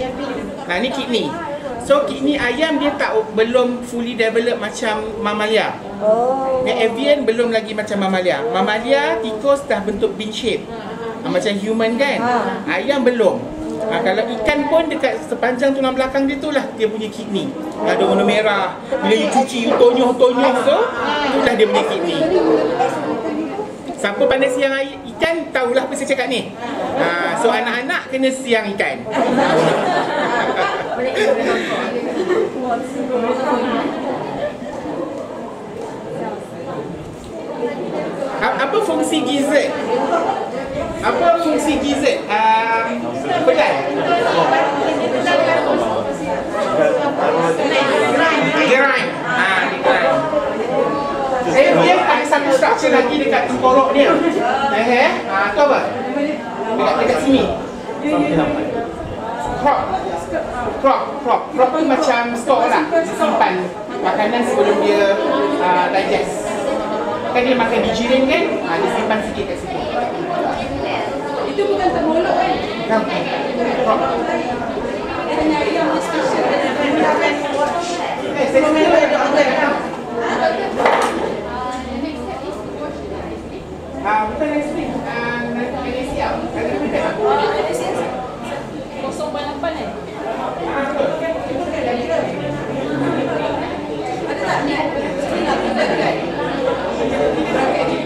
Ni kidney. So kidney ayam dia belum fully develop macam mamalia. Avian belum lagi macam mamalia. Mamalia, tikus dah bentuk bean shape. Macam human kan? Ayam belum. Kalau ikan pun dekat sepanjang tulang belakang dia tu lah dia punya kidney. Ada warna merah. Bila you cuci, you tonyoh-tonyoh tu, itulah dia punya kidney. Siapa pandai siang ikan, tahulah apa saya cakap ni. So anak-anak kena siang ikan. Apa fungsi gizzard? Apa fungsi gizzard? Pedal. Gerai. Dia ada satu structure lagi dekat tengkorok dia. Itu apa? Dekat sini. Crop tu macam store lah. Simpan makanan sebelum dia digest. Kan dia makan digirin kan? Dia simpan sikit kat situ. Itu bukan termolok kan? Bukan. Crop. Dia hanya yang special. Saya ada bukan next week. Nanti siap. Ada benda. Ada siap. 0.8 Ada tak ni? Sini nak kita kan? Aku dah beli.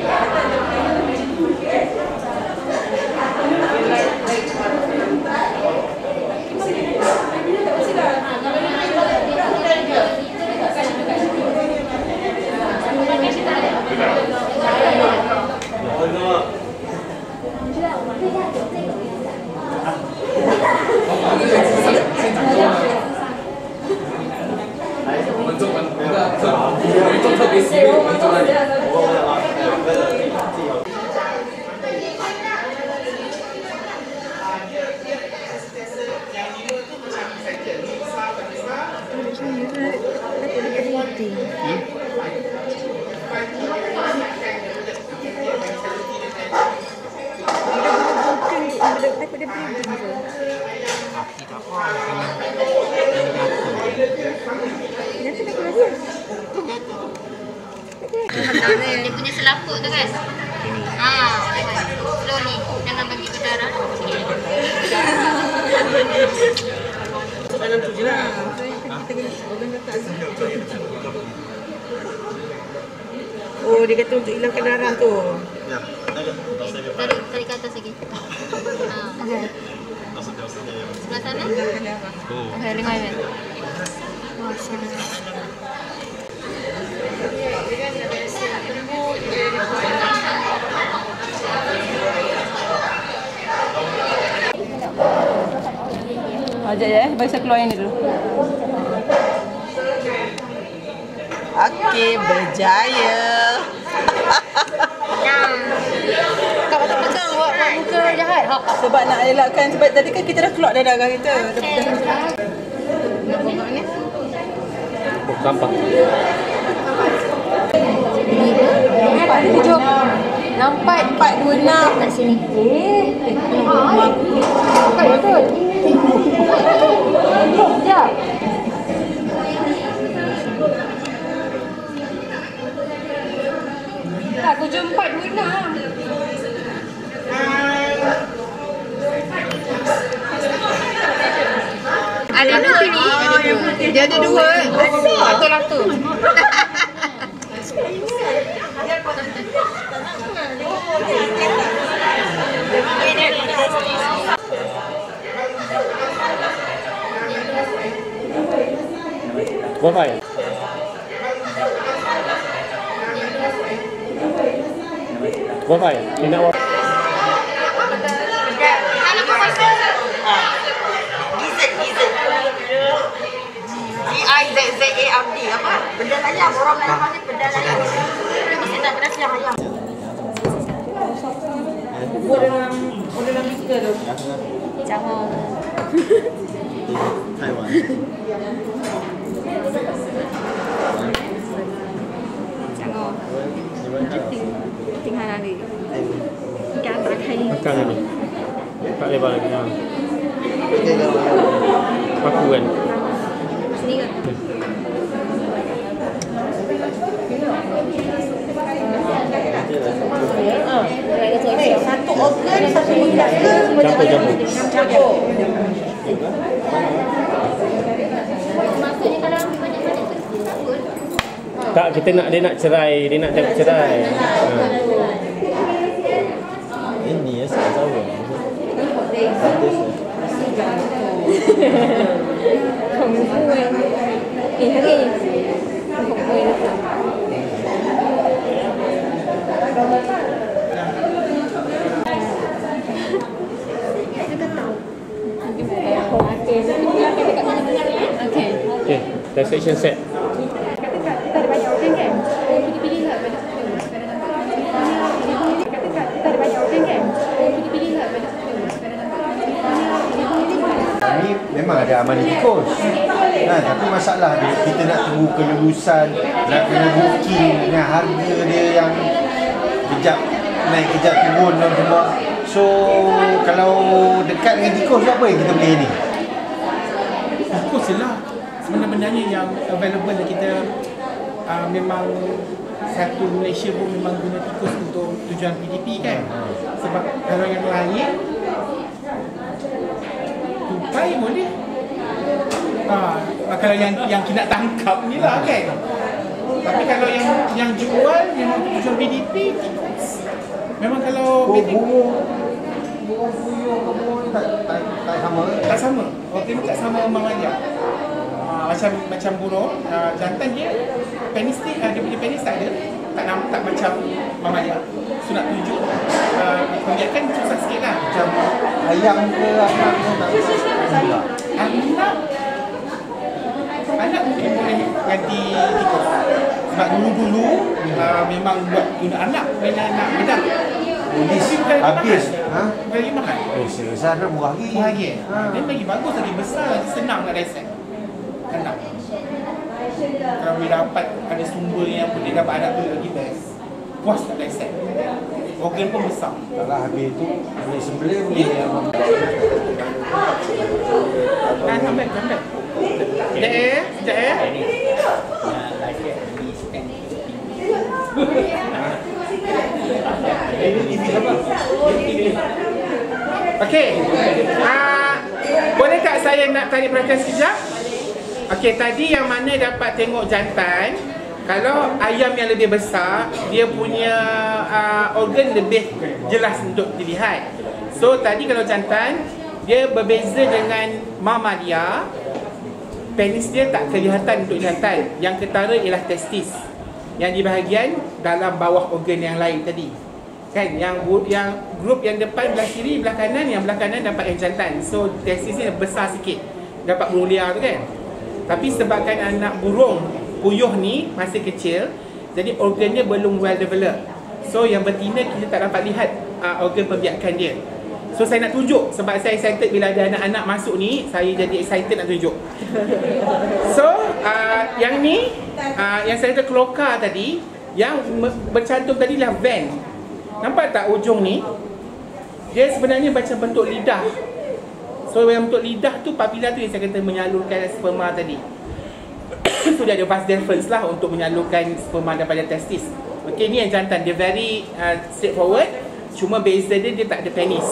Dia punya selaput tu kan? Slowly. Jangan bagi berdarah. Dalam tu je lah. Oh, dia kata untuk hilangkan darah tu. Ya. Tarik ke atas lagi. Okay. Sebelah sana? Okay, 5 minit. Sekejap ya, bagi saya keluar yang ni dulu. Okey, berjaya. Kau patut pegang buat muka jahat. Sebab nak elakkan, sebab tadi kan kita dah keluar dah darah kita. Gampang. Nampak 426 kat sini. Nampak betul. Sekejap. Aku jumpa 426. Ada dua ni. Dia ada dua. Satu-satu. Wifi. Wifi. Dia nak wifi. GIZZARD apa? Benda ayam. Orang Melayu panggil benda ayam. Dia mesti tak benda siang ayam. Buat dalam mixer tu. Jangan. Taiwan. Jangan. Tinggal nanti. Ikan pakai. Makan ni. Tak lebar lagi. Paku kan. Sini ke? Satu organ, satu minyak ke? Campur. Campur. Maksudnya kalau ambil banyak-banyak tu takut. Tak, dia nak cerai, dia nak dapat cerai. Ini ya, saya tahu. Okay, transaction set. Kita ada banyak orang kan? Kita pilih lah pada situ. Kita ada banyak orang kan? Kita pilih lah pada situ. Kami memang ada aman tikus. Tapi masalah dia, kita nak tunggu kelulusan, nak kena booking dengan harga dia yang kejap naik kejap turun dan semua. So kalau dekat dengan tikus tu apa yang kita boleh ni? Tikus je lah. Sebenarnya yang available kita memang satu Malaysia pun memang guna tikus untuk tujuan PDP kan. Sebab kalau yang lain tupai boleh. Kalau yang kita tangkap ni lah kan. Tapi kalau yang jual memang untuk tujuan PDP tikus. Memang kalau Burung tak sama. tak sama. Okey, tak sama mamanya. Macam burung jantan dia penis dia punya penis tak ada, tak macam mamaya. So nak tunjuk pembiarkan susah sikit lah. Macam ayam ke anak ke tak. Anak mungkin boleh ganti tikus. Sebab dulu memang buat guna anak bila nak bedah. Polis habis. Bagi mahal. Sebesar dia murah lagi. Murah lagi. Dia lagi bagus, lagi besar, lagi senang nak dissect. Anak. Kalau boleh dapat ada sumber yang boleh dapat anak tu lagi best. Puas tak dissect. Organ pun besar. Kalau habis tu boleh sembelih boleh. Sampai. Sekejap ya. Okey. Boleh tak saya nak tarik perhatian sekejap? Okey, tadi yang mana dapat tengok jantan, kalau ayam yang lebih besar, dia punya organ lebih jelas untuk dilihat. So tadi kalau jantan, dia berbeza dengan mama dia, penis dia tak kelihatan untuk jantan. Yang ketara ialah testis, yang di bahagian dalam bawah organ yang lain tadi. Kan, yang grup yang depan belah kiri, belah kanan, yang belah kanan dapat yang jantan. So testis ni besar sikit, dapat mulia tu kan. Tapi sebabkan anak burung puyuh ni masih kecil, jadi organ dia belum well developed. So yang betina kita tak dapat lihat organ pembiakan dia. So saya nak tunjuk, sebab saya excited bila ada anak-anak masuk ni, saya jadi excited nak tunjuk. So yang ni, yang saya kelokar tadi, yang bercantum tadi lah van. Nampak tak ujung ni? Dia sebenarnya macam bentuk lidah. So yang bentuk lidah tu, papila tu yang saya kata menyalurkan sperma tadi. So dia ada vas deferens lah untuk menyalurkan sperma daripada testis. Okay, ni yang jantan, dia very straightforward. Cuma beza dia, dia tak ada penis.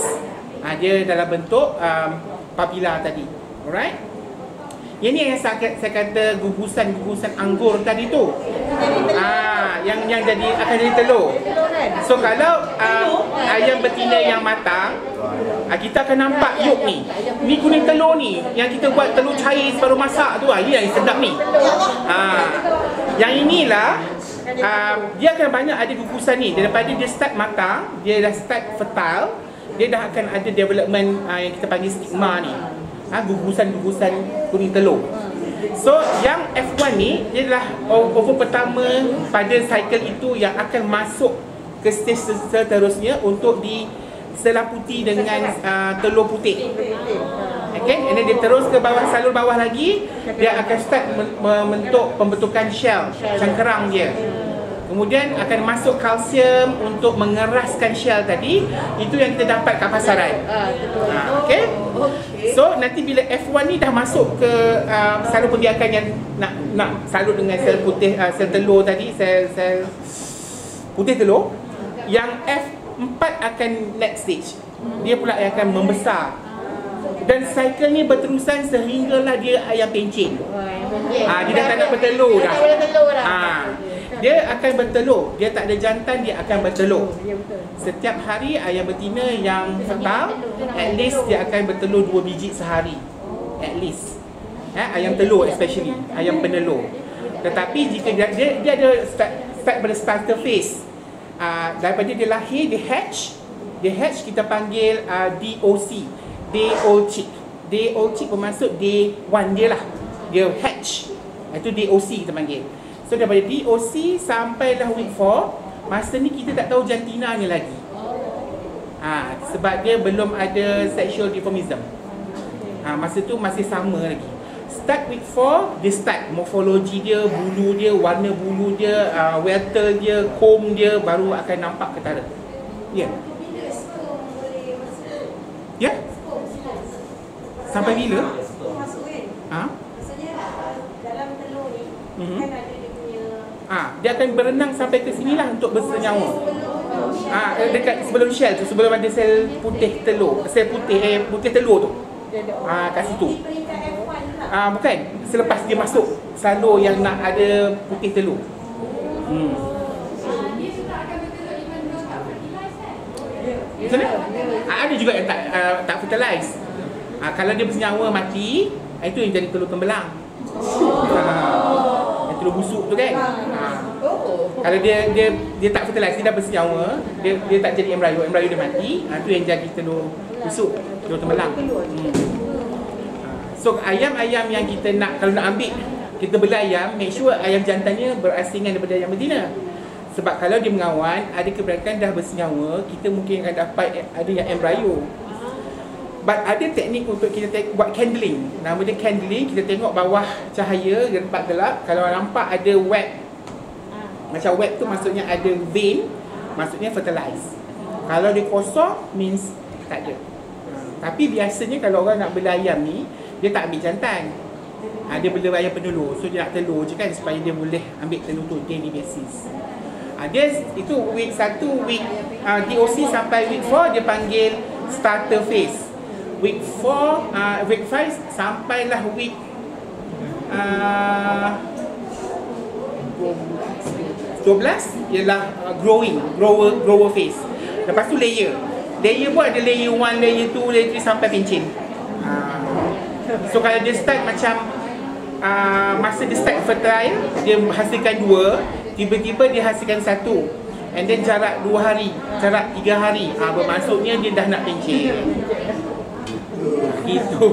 Dia dalam bentuk papila tadi. Alright. Yang ni yang saya kata gugusan anggur tadi tu. Yang jadi akan jadi telur. So kalau ayam betina yang matang, kita akan nampak yolk ni. Ni kuning telur ni, yang kita buat telur cair baru masak tu, ini yang sedap ni. Yang inilah dia akan banyak ada gugusan ni. Daripada dia start matang, dia dah start fertile, dia dah akan ada development yang kita panggil stigma ni. Gugusan-gugusan kuning telur. So yang F1 ni, dia adalah oval pertama pada cycle itu yang akan masuk ke stage seterusnya untuk diselaputi dengan telur putih. Okay, and then dia terus ke bawah, salur bawah lagi, dia akan start membentuk pembentukan shell, cangkerang dia. Kemudian akan masuk kalsium untuk mengeraskan shell tadi. Itu yang kita dapat kat pasaran. Okay. So nanti bila F1 ni dah masuk ke salur pembiakan yang nak salut dengan sel putih, sel telur tadi, sel putih telur, yang F4 akan next stage. Dia pula yang akan membesar. Dan cycle ni berterusan sehinggalah dia ayam pencin. Dia dah tak nak bertelur dah. Dia akan bertelur. Dia tak ada jantan, dia akan bertelur. Setiap hari ayam betina yang fertile, at least dia akan bertelur 2 biji sehari. At least. Ayam telur especially, ayam penelur. Tetapi jika dia ada start pada starter phase. Daripada dia lahir, dia hatch. Dia hatch kita panggil DOC. Day old chick. Day old chick bermaksud day 1 dia lah. Dia hatch. Itu DOC kita panggil. So daripada DOC sampailah week 4, masa ni kita tak tahu jantina ni lagi. Sebab dia belum ada sexual dimorphism. Masa tu masih sama lagi. Start week 4, dia start morfologi dia, bulu dia, warna bulu dia, welter dia, comb dia baru akan nampak ketara. Ya. Ya? Sampai bila? Maksudnya dalam telur ni kan ada dia punya dia akan berenang sampai ke sinilah untuk bersenyawa. Dekat sebelum shell tu, sebelum ada sel putih telur, sel putih putih telur tu. Kat situ. Bukan, selepas dia masuk salur yang nak ada putih telur. Macam mana? Ada juga yang tak fertilize. Kalau dia bersenyawa mati, itu yang jadi telur tembelang. Yang telur busuk tu kan. Kalau dia tak fertilize, dia dah bersenyawa, dia tak jadi embryo dia mati, itu yang jadi telur busuk, telur tembelang. So ayam-ayam yang kita nak, kalau nak ambil, kita beli ayam, make sure ayam jantannya berasingan daripada ayam betina. Sebab kalau dia mengawan, ada kebanyakan dah bersenyawa, kita mungkin akan dapat ada yang embryo. But ada teknik untuk kita buat candling. Nama dia candling. Kita tengok bawah cahaya tempat gelap. Kalau nampak ada web, macam web tu maksudnya ada vein, maksudnya fertilize. Kalau dia kosong, means tak ada. Tapi biasanya kalau orang nak beli ayam ni, dia tak ambil jantan. Dia beli ayam penelur. So dia nak telur je kan, supaya dia boleh ambil telur tu daily basis. Dia itu week 1, week DOC sampai week 4 dia panggil starter phase. week 4, week 5 sampailah week 12 ialah grower phase. Lepas tu layer pun ada layer 1, layer 2, layer 3 sampai pencin. So kalau dia start macam masa dia start fertile, dia hasilkan 2, tiba-tiba dia hasilkan 1, and then jarak 2 hari, jarak 3 hari, bermaksudnya dia dah nak pencin. Gitu.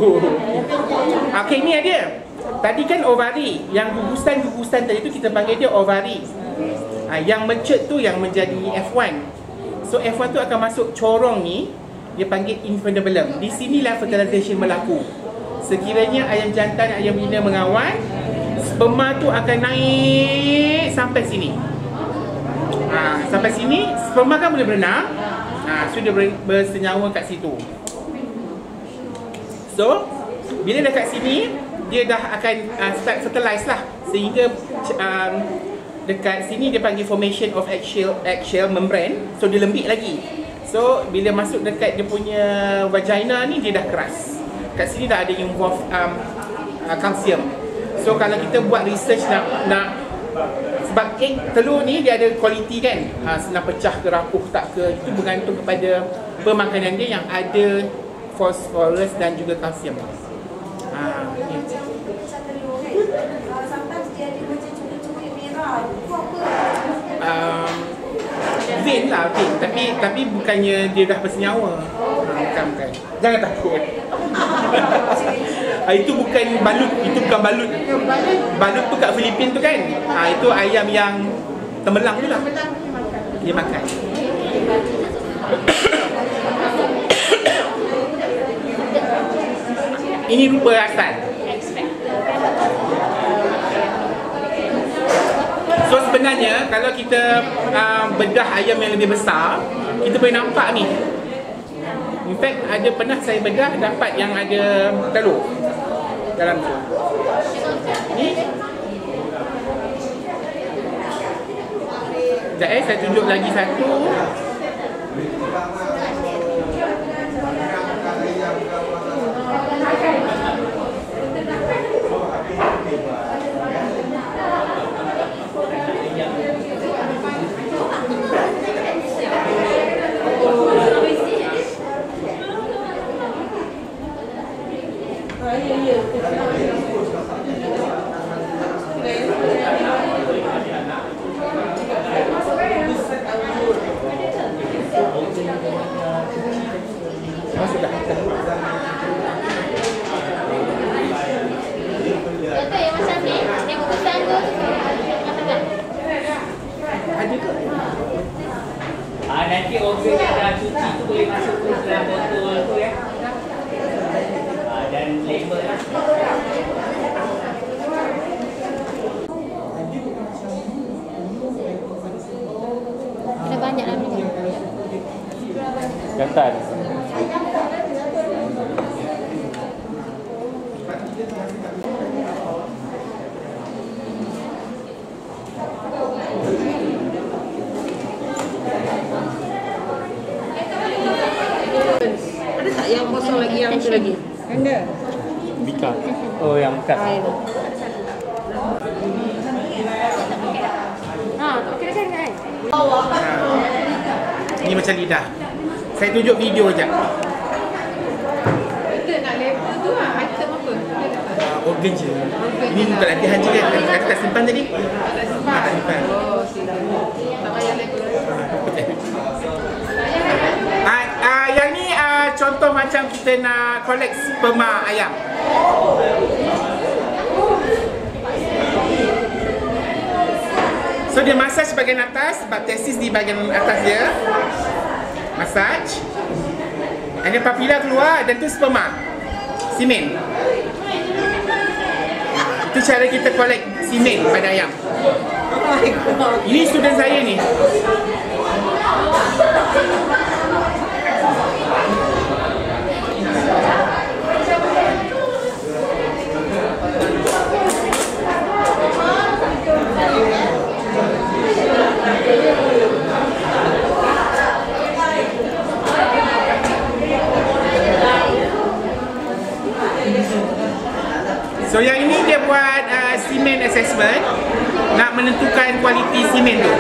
Okay, ni ada. Tadi kan ovari, yang gugusan tadi tu kita panggil dia ovari. Yang matured tu yang menjadi F1. So F1 tu akan masuk corong ni, dia panggil infundibulum. Di sinilah fertilization berlaku. Sekiranya ayam jantan, ayam betina mengawan, sperma tu akan naik sampai sini. Sampai sini, sperma kan boleh berenang. So dia bersenyawa kat situ. So bila dah kat sini, dia dah akan start fertilize lah. Sehingga dekat sini dia panggil formation of eggshell membrane. So dia lembik lagi. So bila masuk dekat dia punya vagina ni, dia dah keras. Kat sini dah ada involve kalsium. So kalau kita buat research nak sebab telur ni dia ada kualiti kan, senang pecah ke, rapuh tak ke, itu bergantung kepada pemakanan dia yang ada fosforus dan juga kalsium. Vein lah, vein. Tapi bukannya dia dah bersenyawa. Bukan. Jangan takut. Itu bukan balut, itu bukan balut. Balut tu kat Filipin tu kan. Itu ayam yang temelang tu lah. Dia makan. Ini rupa asal. So sebenarnya kalau kita bedah ayam yang lebih besar, kita boleh nampak ni. In fact pernah saya bedah dapat yang ada telur dalam tu. Ni. Sekejap saya tunjuk lagi satu. Nanti organ yang dah cuci tu boleh masuk ke dalam botol tu ya. Dan label lah. Ada banyak lah ni. Jantan. Ada tak yang kosong lagi, yang tu lagi? Ada. Bika. Oh, yang bekas. Kira kan? Ni macam lidah. Saya tunjuk video je. Kita nak label tu lah, item apa? Organ je. Ini untuk latihan je kan. Kata tak simpan tadi? Tak simpan. Tak simpan. Oh, tak payah label. Yang ni contoh macam kita nak collect sperma ayam. So dia massage bahagian atas, sebab testis di bahagian atas dia. Massage. And then papila keluar dan tu sperma. Semen. Itu cara kita collect semen pada ayam. Ini student saya ni. semen assessment nak menentukan kualiti semen tu.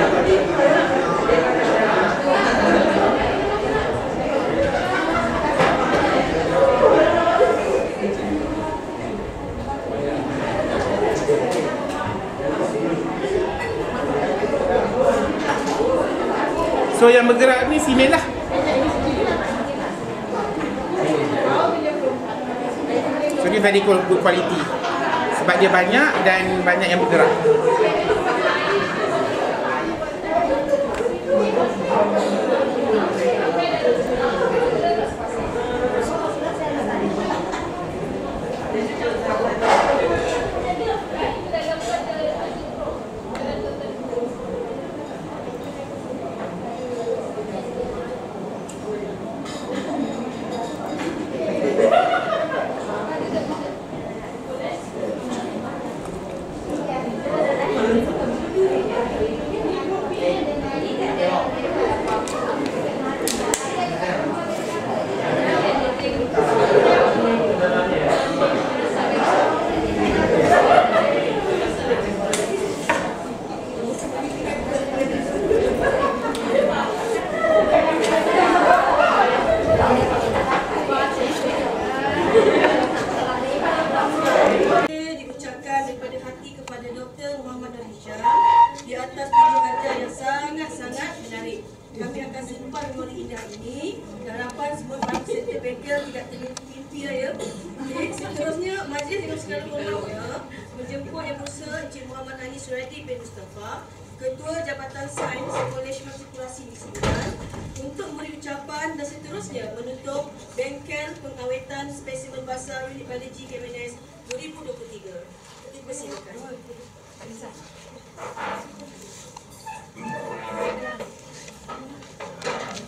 So yang bergerak ni semen lah. So dia very good quality sebab dia banyak dan banyak yang bergerak. di atas video ajar yang sangat-sangat menarik. Kami akan simpan memori indah ini. Harapan semua para peserta bengkel tidak termimpi raya. Okay, seterusnya majlis dengan segala hormatnya menjemput Yang Berusaha Encik Muhammad Ani Suradi bin Mustafa, Ketua Jabatan Sains Kolej Matrikulasi Negeri Sembilan, untuk memberi ucapan dan seterusnya menutup bengkel pengawetan spesimen basah unit biologi KMNS 2023. Dipersilakan.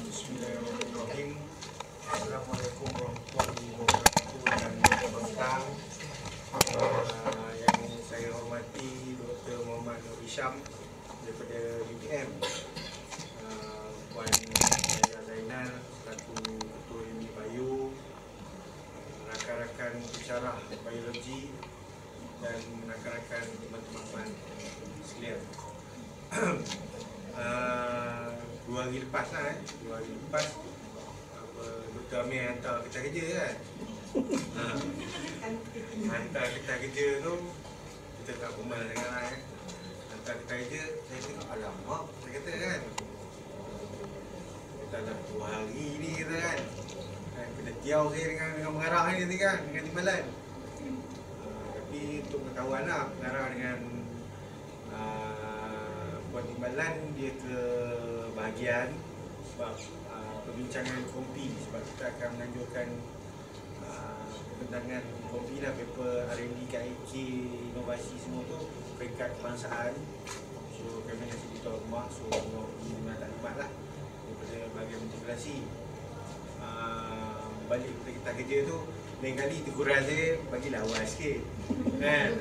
Bismillahirrahmanirrahim. Assalamualaikum warahmatullahi wabarakatuh. Dan petang yang saya hormati Dr. Muhammad Nur Hisham daripada UTM, Puan Yahya Zainal selaku Ketua Unit Bio, rakan-rakan pensyarah biologi dan rakan-rakan teman-teman sekalian. 2 hari lepas lah 2 hari lepas Dr. Amir hantar kita kerja kan. Hantar kita kerja tu kita tak formal sangat hantar kita kerja, saya tengok alamak, saya kata kan kita dah 2 hari ni kita kan kena tiaw saya dengan mengarah ni nanti kan, dengan timbalan. Tapi untuk pengetahuan lah, pengarah dengan Puan Timbalan dia ke bahagian sebab perbincangan kompi, sebab kita akan menanjurkan pembentangan kompi lah, paper R&D KIK inovasi semua tu peringkat kebangsaan. So kami nasib di tuan rumah, so dengan taklimat lah daripada bahagian integrasi. Balik kita kerja tu lain kali teguran saya bagilah awal sikit kan,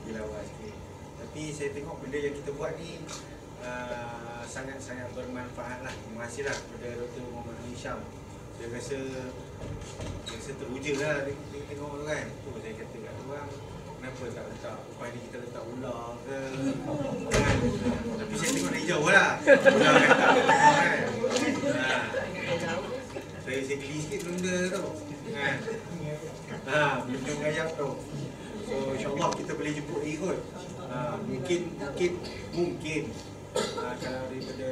bagilah awal sikit. Tapi saya tengok benda yang kita buat ni sangat-sangat bermanfaat lah. Terima kasih lah kepada Dr. Muhammad Hisham. Saya rasa teruja lah tengok tu kan. Tu saya kata kat orang, kenapa tak letak upah ni kita letak ular ke kan? Tapi saya tengok dari jauh lah ular kan. Saya geli sikit benda tu kan. Benda mengayap tu. So insyaAllah kita boleh jemput lagi kot. Mungkin kalau daripada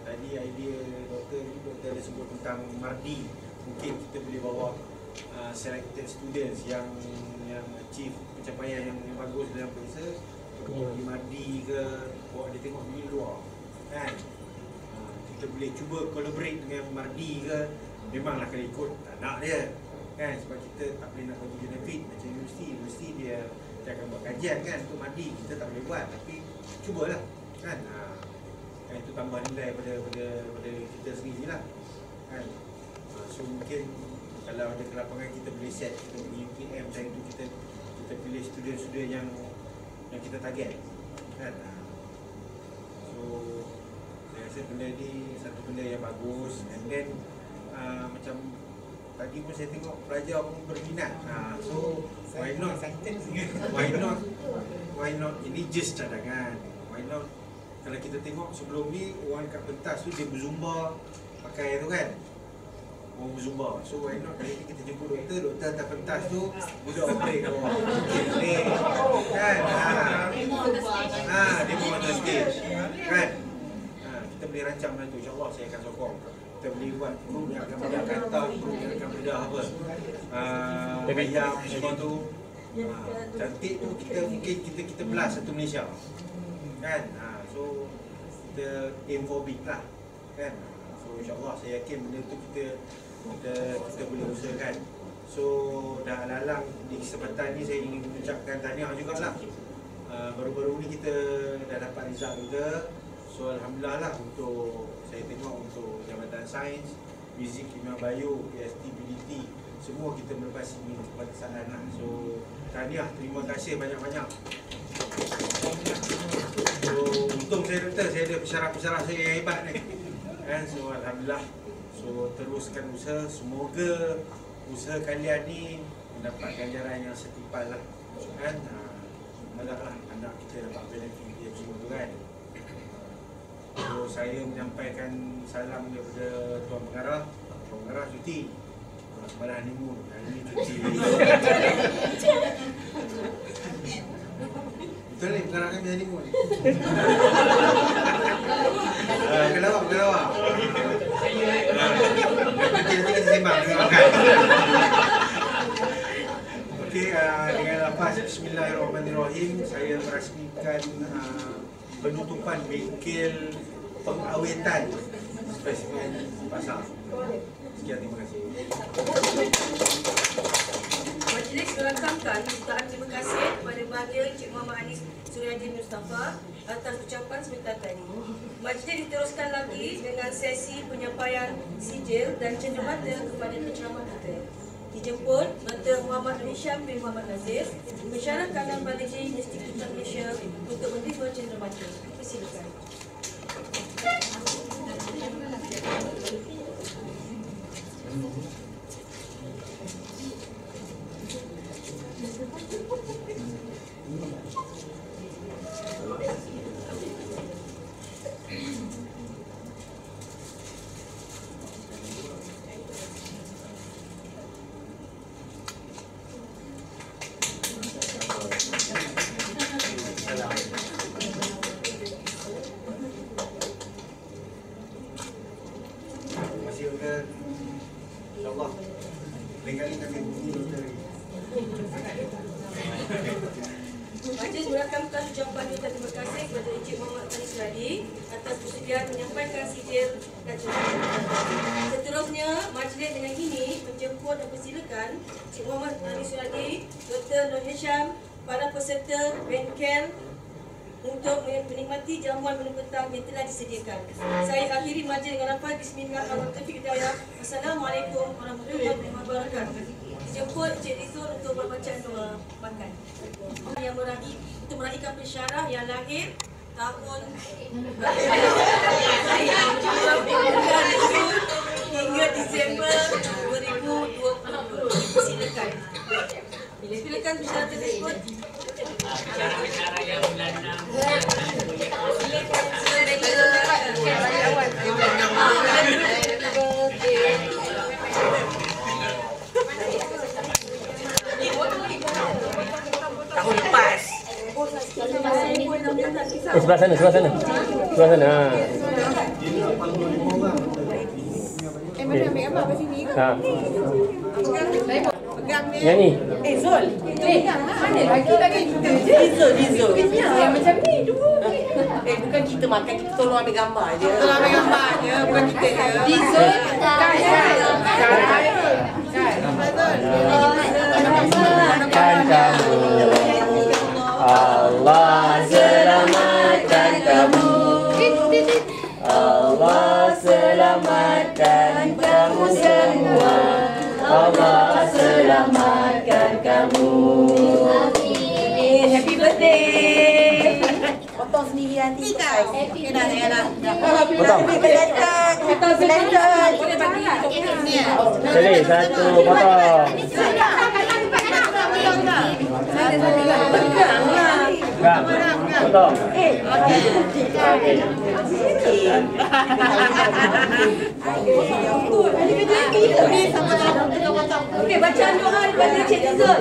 tadi idea doktor ada sebut tentang Mardi, mungkin kita boleh bawa selected students yang achieve pencapaian yang bagus dalam perisa, bawa di Mardi ke, bawa dia tengok di luar kan. Kita boleh cuba collaborate dengan Mardi ke, memanglah kena ikut tak nak dia kan, sebab kita tak boleh nak bagi benefit macam universiti dia akan buat kajian kan untuk Mardi, kita tak boleh buat, tapi cubalah kan. Kan itu tambah nilai pada kita sendiri lah kan. So mungkin kalau ada kelapangan kita boleh set, kita pergi UTM time tu kita pilih student-student yang kita target kan. So saya rasa benda ni satu benda yang bagus. And then macam tadi pun saya tengok pelajar pun berminat. So why not ini just cadangan. Why not kalau kita tengok sebelum ni orang kat pentas tu dia berzumba pakai tu kan, orang berzumba. So why not kali ni kita jumpa doktor atas pentas tu budak operate kat bawah kan, dia pun on the stage kan. Kita boleh rancang benda tu, insyaAllah saya akan sokong. Kita boleh buat group yang akan bedah kantau, group yang akan bedah apa bayam semua tu. Cantik tu kita mungkin kita belah satu Malaysia kan. So kita aim for big lah kan. So insyaAllah saya yakin benda tu kita boleh usahakan. So dah lalang di kesempatan ni saya ingin mengucapkan tahniah jugalah. Baru-baru ni kita dah dapat result kita. So alhamdulillah lah untuk saya tengok untuk Jabatan Sains, Fizik, Kimia Bio, PST, PDT semua kita melepasi keputusan lah. So tahniah, terima kasih banyak-banyak. So untung saya doktor, saya ada pensyarah-pensyarah saya yang hebat ni kan. So alhamdulillah. So teruskan usaha, semoga usaha kalian ni mendapat ganjaran yang setimpal lah kan. Semoga anak kita dapat benefit dia semua tu kan. So saya menyampaikan salam daripada Tuan Pengarah. Tuan Pengarah cuti semalam honeymoon, hari ni cuti. Betul ni pengarah kami honeymoon. Kelawak. Nanti kita sembang makan. Okey, dengan lafaz Bismillahirrahmanirrahim saya merasmikan penutupan bengkel pengawetan spesimen pasar. Sekian, terima kasih. Majlis merakamkan jutaan terima kasih kepada Bahagia Encik Muhammad Anis Suryadin Mustafa atas ucapan sebentar tadi. Majlis diteruskan lagi dengan sesi penyampaian sijil dan cenderamata kepada penceramah kita. Dijemput Dr. Muhammad Hisham bin Muhammad Nazir, Pensyarah Kanan Biologi Institut Malaysia untuk menerima cenderamata. Persilakan. Majlis merakamkan ucapan terima kasih kepada Encik Muhammad Anis Suryadi atas persediaan menyampaikan sijil dan cenderamata. Seterusnya, majlis dengan ini menjemput dan persilakan Encik Muhammad Anis Suryadi, Dr. Nur Hisham, para peserta bengkel untuk menikmati jamuan menu petang yang telah disediakan. Saya akhiri majlis dengan lafaz Bismillahirrahmanirrahim. Assalamualaikum warahmatullahi wabarakatuh. Dijemput Encik Rizul untuk bacaan doa makan. Yang untuk meraihkan pensyarah yang lahir tahun hingga Disember 2020. Silakan. Silakan pensyarah tersebut. Cara yang bulan 6. Tahun lepas. Sebelah sana. Mana ambil gambar kat sini ke? Pegang ni. Yang ni. Zul. Mana lagi Zul. Yang macam ni dua. Bukan kita makan, kita tolong ambil gambar je. Bukan kita je. Zul. Kan kamu, Allah selamatkan kamu, Allah selamatkan kamu semua, Allah selamatkan kamu. Amin. Happy birthday. Potong sendiri nanti. Happy birthday. Potong. blender. Boleh, satu potong. Enggak, potong. Okey, bacaan doa daripada Cik Tizul.